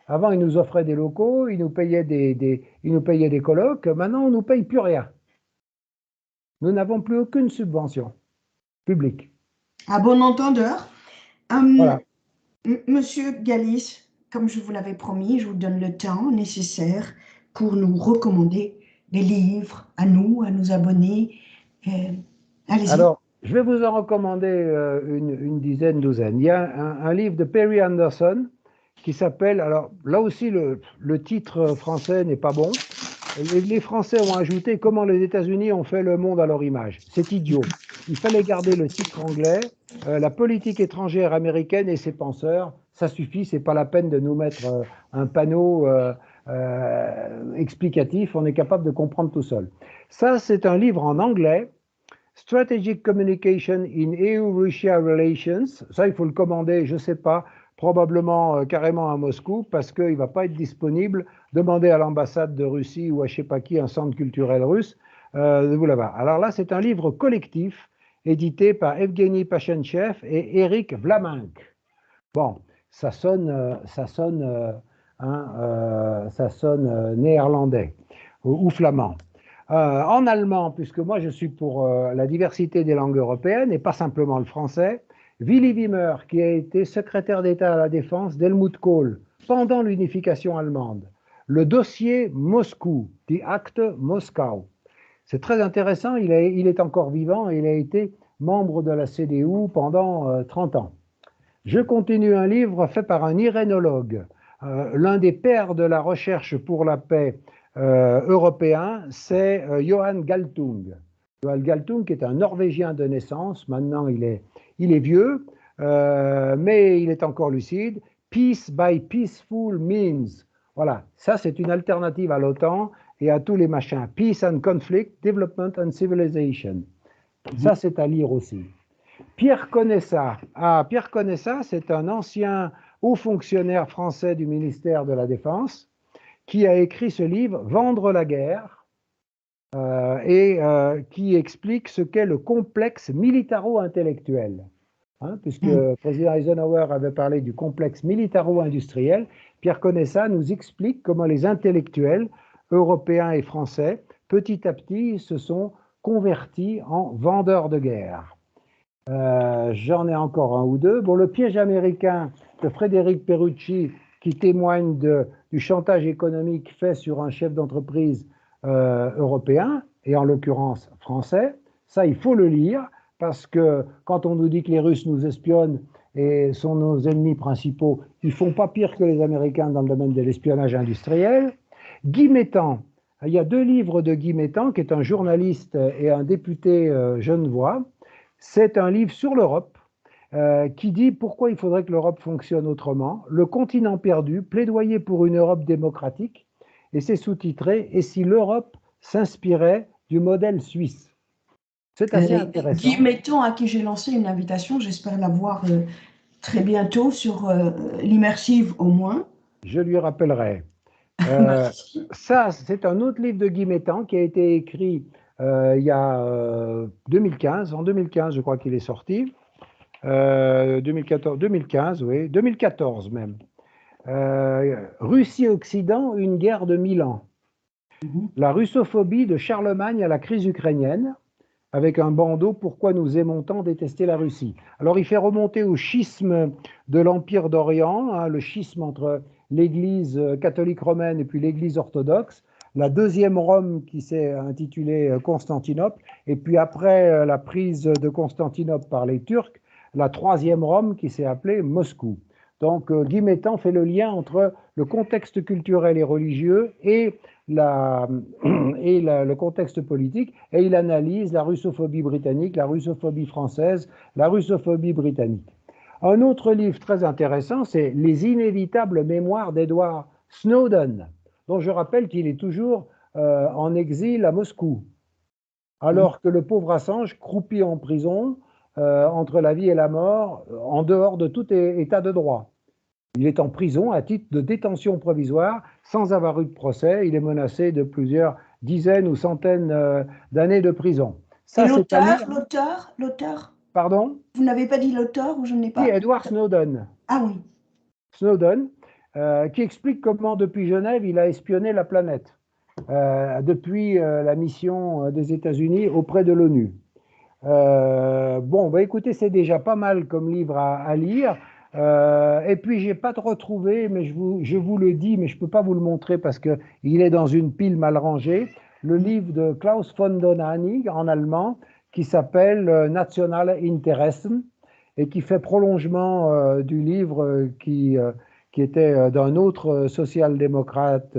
[SPEAKER 2] Avant, ils nous offraient des locaux, ils nous payaient ils nous payaient des colloques. Maintenant, on ne nous paye plus rien. Nous n'avons plus aucune subvention publique.
[SPEAKER 1] À bon entendeur,
[SPEAKER 2] Voilà.
[SPEAKER 1] Monsieur Galis, comme je vous l'avais promis, je vous donne le temps nécessaire pour nous recommander des livres à nous, à nos abonnés. Allez-y.
[SPEAKER 2] Alors, je vais vous en recommander une dizaine, douzaine. Il y a un livre de Perry Anderson qui s'appelle, alors là aussi le titre français n'est pas bon. Les Français ont ajouté comment les États-Unis ont fait le monde à leur image. C'est idiot. Il fallait garder le titre anglais, la politique étrangère américaine et ses penseurs. Ça suffit, c'est pas la peine de nous mettre un panneau explicatif. On est capable de comprendre tout seul. Ça, c'est un livre en anglais. Strategic Communication in EU-Russia Relations, ça il faut le commander, je ne sais pas, probablement carrément à Moscou, parce qu'il ne va pas être disponible. Demandez à l'ambassade de Russie ou à je ne sais pas qui, un centre culturel russe, vous là-bas. Alors là, c'est un livre collectif, édité par Evgeny Pachenchev et Eric Vlaminck. Bon, ça sonne néerlandais ou flamand. En allemand, puisque moi je suis pour la diversité des langues européennes et pas simplement le français, Willy Wimmer, qui a été secrétaire d'État à la Défense d'Helmut Kohl pendant l'unification allemande, le dossier Moscou, die Akte Moskau. C'est très intéressant, il est encore vivant et il a été membre de la CDU pendant 30 ans. Je continue un livre fait par un irénologue, l'un des pères de la recherche pour la paix européen, c'est Johan Galtung. Johan Galtung est un Norvégien de naissance, maintenant il est vieux, mais il est encore lucide. Peace by peaceful means. Voilà, ça c'est une alternative à l'OTAN et à tous les machins. Peace and conflict, development and civilization. Ça c'est à lire aussi. Pierre Conessa. Pierre Conessa, c'est un ancien haut fonctionnaire français du ministère de la Défense qui a écrit ce livre, Vendre la guerre, qui explique ce qu'est le complexe militaro-intellectuel. hein, puisque le président Eisenhower avait parlé du complexe militaro-industriel. Pierre Conessa nous explique comment les intellectuels européens et français, petit à petit, se sont convertis en vendeurs de guerre. J'en ai encore un ou deux. Bon, Le piège américain de Frédéric Perucci, qui témoigne du chantage économique fait sur un chef d'entreprise européen, et en l'occurrence français. Ça, il faut le lire, parce que quand on nous dit que les Russes nous espionnent et sont nos ennemis principaux, ils ne font pas pire que les Américains dans le domaine de l'espionnage industriel. Guy Métan, il y a deux livres de Guy Métan, qui est un journaliste et un député genevois. C'est un livre sur l'Europe qui dit pourquoi il faudrait que l'Europe fonctionne autrement. Le continent perdu, plaidoyer pour une Europe démocratique, et c'est sous-titré « Et si l'Europe s'inspirait du modèle suisse ?» C'est assez intéressant.
[SPEAKER 1] Guy Metton, à qui j'ai lancé une invitation, j'espère la voir très bientôt sur l'immersive au moins.
[SPEAKER 2] Je lui rappellerai. Ça, c'est un autre livre de Guy Métan qui a été écrit il y a 2015. En 2015, je crois qu'il est sorti. 2015, oui, 2014 même. Russie-Occident, une guerre de 1000 ans. La russophobie de Charlemagne à la crise ukrainienne, avec un bandeau « Pourquoi nous aimons tant détester la Russie ». Alors il fait remonter au schisme de l'Empire d'Orient, hein, le schisme entre l'Église catholique romaine et puis l'Église orthodoxe, la deuxième Rome qui s'est intitulée Constantinople, et puis après la prise de Constantinople par les Turcs, la troisième Rome qui s'est appelée Moscou. Donc Guy Métan fait le lien entre le contexte culturel et religieux et le contexte politique, et il analyse la russophobie britannique, la russophobie française, la russophobie britannique. Un autre livre très intéressant, c'est Les inévitables mémoires d'Edward Snowden, dont je rappelle qu'il est toujours en exil à Moscou, alors que le pauvre Assange croupit en prison entre la vie et la mort, en dehors de tout état de droit. Il est en prison à titre de détention provisoire, sans avoir eu de procès. Il est menacé de plusieurs dizaines ou centaines d'années de prison.
[SPEAKER 1] Ça, et l'auteur
[SPEAKER 2] Pardon?
[SPEAKER 1] Vous n'avez pas dit l'auteur ou je n'ai pas?
[SPEAKER 2] Oui, Edward Snowden.
[SPEAKER 1] Ah oui.
[SPEAKER 2] Snowden, qui explique comment depuis Genève, il a espionné la planète, depuis la mission des États-Unis auprès de l'ONU. Bon, bah écoutez, c'est déjà pas mal comme livre à lire. Et puis, j'ai pas retrouvé, mais je vous le dis, mais je peux pas vous le montrer parce que il est dans une pile mal rangée, le livre de Klaus von Dohnanyi en allemand qui s'appelle National Interessen et qui fait prolongement du livre qui était d'un autre social-démocrate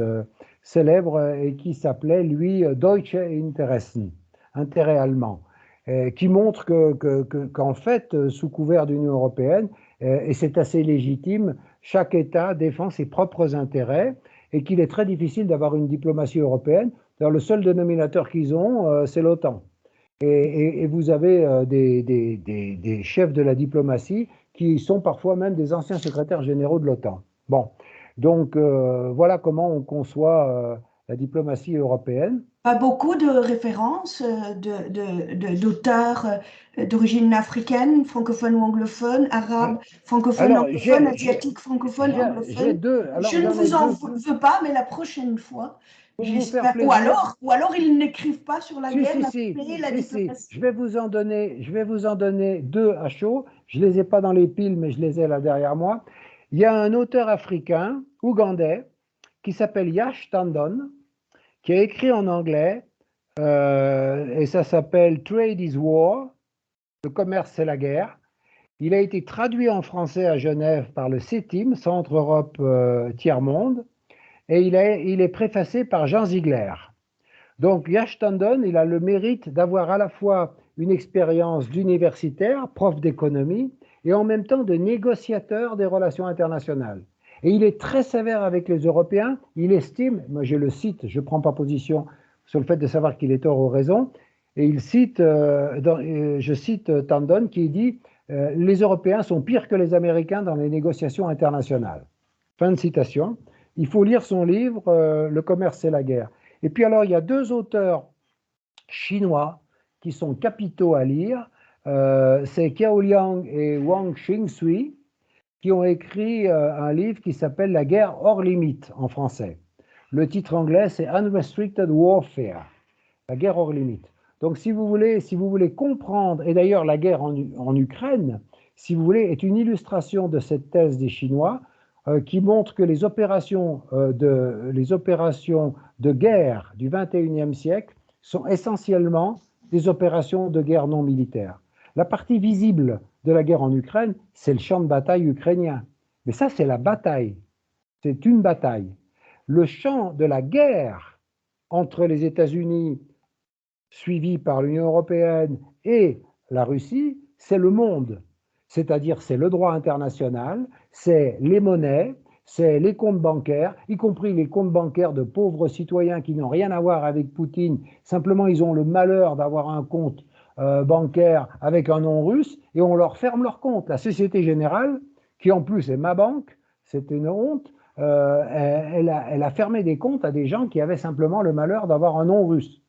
[SPEAKER 2] célèbre et qui s'appelait, lui, Deutsche Interessen, intérêt allemand, qui montre qu'en fait, sous couvert d'Union européenne, et c'est assez légitime, chaque État défend ses propres intérêts et qu'il est très difficile d'avoir une diplomatie européenne. Le seul dénominateur qu'ils ont, c'est l'OTAN. Et vous avez des chefs de la diplomatie qui sont parfois même des anciens secrétaires généraux de l'OTAN. Bon, donc voilà comment on conçoit la diplomatie européenne.
[SPEAKER 1] Pas beaucoup de références d'auteurs d'origine africaine, francophone ou anglophone, arabe, francophone, anglophone, asiatique, francophone, anglophone. Je ne vous en veux pas, mais la prochaine fois, j'espère. Ou alors ils n'écrivent pas sur la guerre, la paix, la diplomatie.
[SPEAKER 2] Je vais vous en donner deux à chaud. Je ne les ai pas dans les piles, mais je les ai là derrière moi. Il y a un auteur africain, ougandais, qui s'appelle Yash Tandon, qui a écrit en anglais, et ça s'appelle Trade is War, le commerce c'est la guerre. Il a été traduit en français à Genève par le CETIM, Centre Europe Tiers-Monde, et il est préfacé par Jean Ziegler. Donc Yash Tandon, il a le mérite d'avoir à la fois une expérience d'universitaire, prof d'économie, et en même temps de négociateur des relations internationales. Et il est très sévère avec les Européens. Il estime, moi je le cite, je ne prends pas position sur le fait de savoir qu'il est tort ou raison, et il cite, je cite Tandon qui dit les Européens sont pires que les Américains dans les négociations internationales. Fin de citation. Il faut lire son livre Le commerce et la guerre. Et puis alors il y a deux auteurs chinois qui sont capitaux à lire. c'est Kiao Liang et Wang Xingsui qui ont écrit un livre qui s'appelle La guerre hors limite en français. Le titre anglais, c'est Unrestricted Warfare, la guerre hors limite. Donc, si vous voulez comprendre, et d'ailleurs la guerre en Ukraine, si vous voulez, est une illustration de cette thèse des Chinois qui montre que les opérations de guerre du 21e siècle sont essentiellement des opérations de guerre non militaire. La partie visible de la guerre en Ukraine, c'est le champ de bataille ukrainien. Mais ça, c'est la bataille. C'est une bataille. Le champ de la guerre entre les États-Unis, suivi par l'Union européenne, et la Russie, c'est le monde. C'est-à-dire, c'est le droit international, c'est les monnaies, c'est les comptes bancaires, y compris les comptes bancaires de pauvres citoyens qui n'ont rien à voir avec Poutine. Simplement, ils ont le malheur d'avoir un compte bancaire avec un nom russe et on leur ferme leur compte. La Société Générale, qui en plus est ma banque, c'est une honte, elle a fermé des comptes à des gens qui avaient simplement le malheur d'avoir un nom russe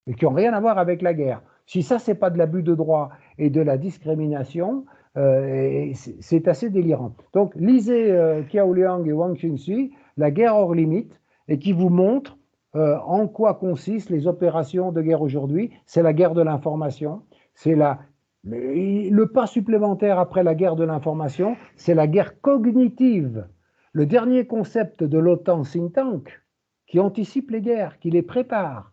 [SPEAKER 2] et qui n'ont rien à voir avec la guerre. Si ça, c'est pas de l'abus de droit et de la discrimination, c'est assez délirant. Donc, lisez Kiao Liang et Wang Xingsui, La guerre hors limite, et qui vous montre en quoi consistent les opérations de guerre aujourd'hui. C'est la guerre de l'information, c'est le pas supplémentaire après la guerre de l'information, c'est la guerre cognitive. Le dernier concept de l'OTAN think tank qui anticipe les guerres, qui les prépare.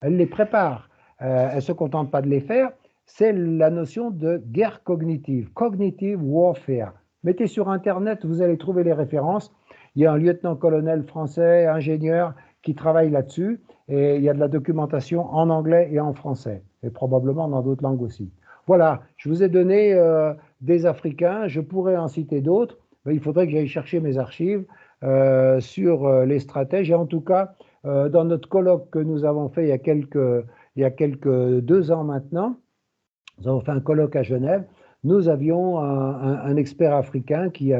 [SPEAKER 2] Elle les prépare. Elle ne se contente pas de les faire. C'est la notion de guerre cognitive, cognitive warfare. Mettez sur Internet, vous allez trouver les références. Il y a un lieutenant-colonel français, ingénieur, qui travaille là-dessus. Et il y a de la documentation en anglais et en français. Et probablement dans d'autres langues aussi. Voilà, je vous ai donné des Africains. Je pourrais en citer d'autres. Mais il faudrait que j'aille chercher mes archives sur les stratèges. Et en tout cas, dans notre colloque que nous avons fait il y a quelques 2 ans maintenant, nous avons fait un colloque à Genève, nous avions un expert africain qui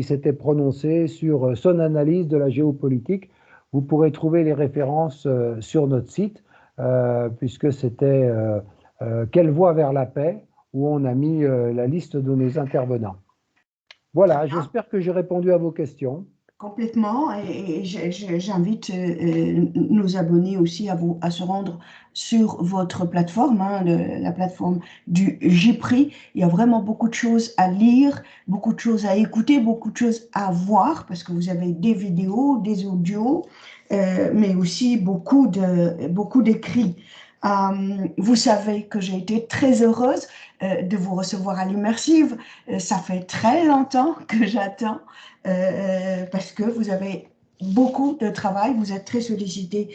[SPEAKER 2] s'était prononcé sur son analyse de la géopolitique. Vous pourrez trouver les références sur notre site, puisque c'était Quelle voie vers la paix, où on a mis la liste de nos intervenants. Voilà, j'espère que j'ai répondu à vos questions.
[SPEAKER 1] Complètement, et j'invite nos abonnés aussi à se rendre sur votre plateforme, hein, la plateforme du J'Pris. Il y a vraiment beaucoup de choses à lire, beaucoup de choses à écouter, beaucoup de choses à voir, parce que vous avez des vidéos, des audios, mais aussi beaucoup d'écrits. Vous savez que j'ai été très heureuse de vous recevoir à l'Immersive. Ça fait très longtemps que j'attends parce que vous avez beaucoup de travail, vous êtes très sollicité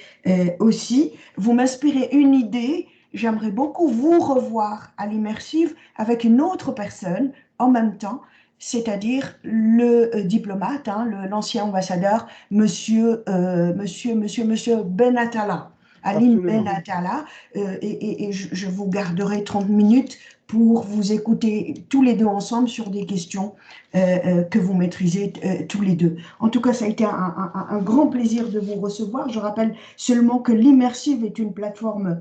[SPEAKER 1] aussi. Vous m'inspirez une idée. J'aimerais beaucoup vous revoir à l'Immersive avec une autre personne en même temps, c'est-à-dire le diplomate, hein, l'ancien ambassadeur, monsieur Benatala. Aline
[SPEAKER 2] Absolument.
[SPEAKER 1] Benatala, et je vous garderai 30 minutes pour vous écouter tous les deux ensemble sur des questions que vous maîtrisez tous les deux. En tout cas, ça a été un grand plaisir de vous recevoir. Je rappelle seulement que l'Immersive est une plateforme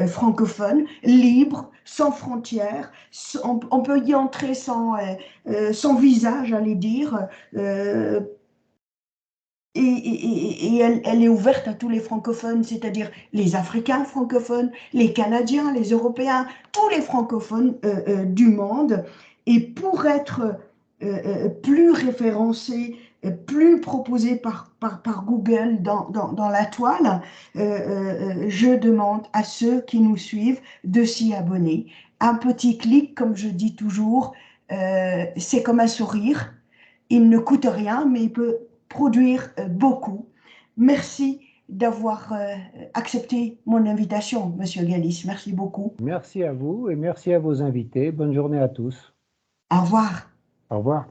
[SPEAKER 1] francophone, libre, sans frontières. On peut y entrer sans visa, j'allais dire. Et elle est ouverte à tous les francophones, c'est-à-dire les Africains francophones, les Canadiens, les Européens, tous les francophones du monde. Et pour être plus référencé, plus proposé par Google dans la toile, je demande à ceux qui nous suivent de s'y abonner. Un petit clic, comme je dis toujours, c'est comme un sourire. Il ne coûte rien, mais il peut produire beaucoup. Merci d'avoir accepté mon invitation, Monsieur Galis. Merci beaucoup.
[SPEAKER 2] Merci à vous et merci à vos invités. Bonne journée à tous.
[SPEAKER 1] Au revoir.
[SPEAKER 2] Au revoir.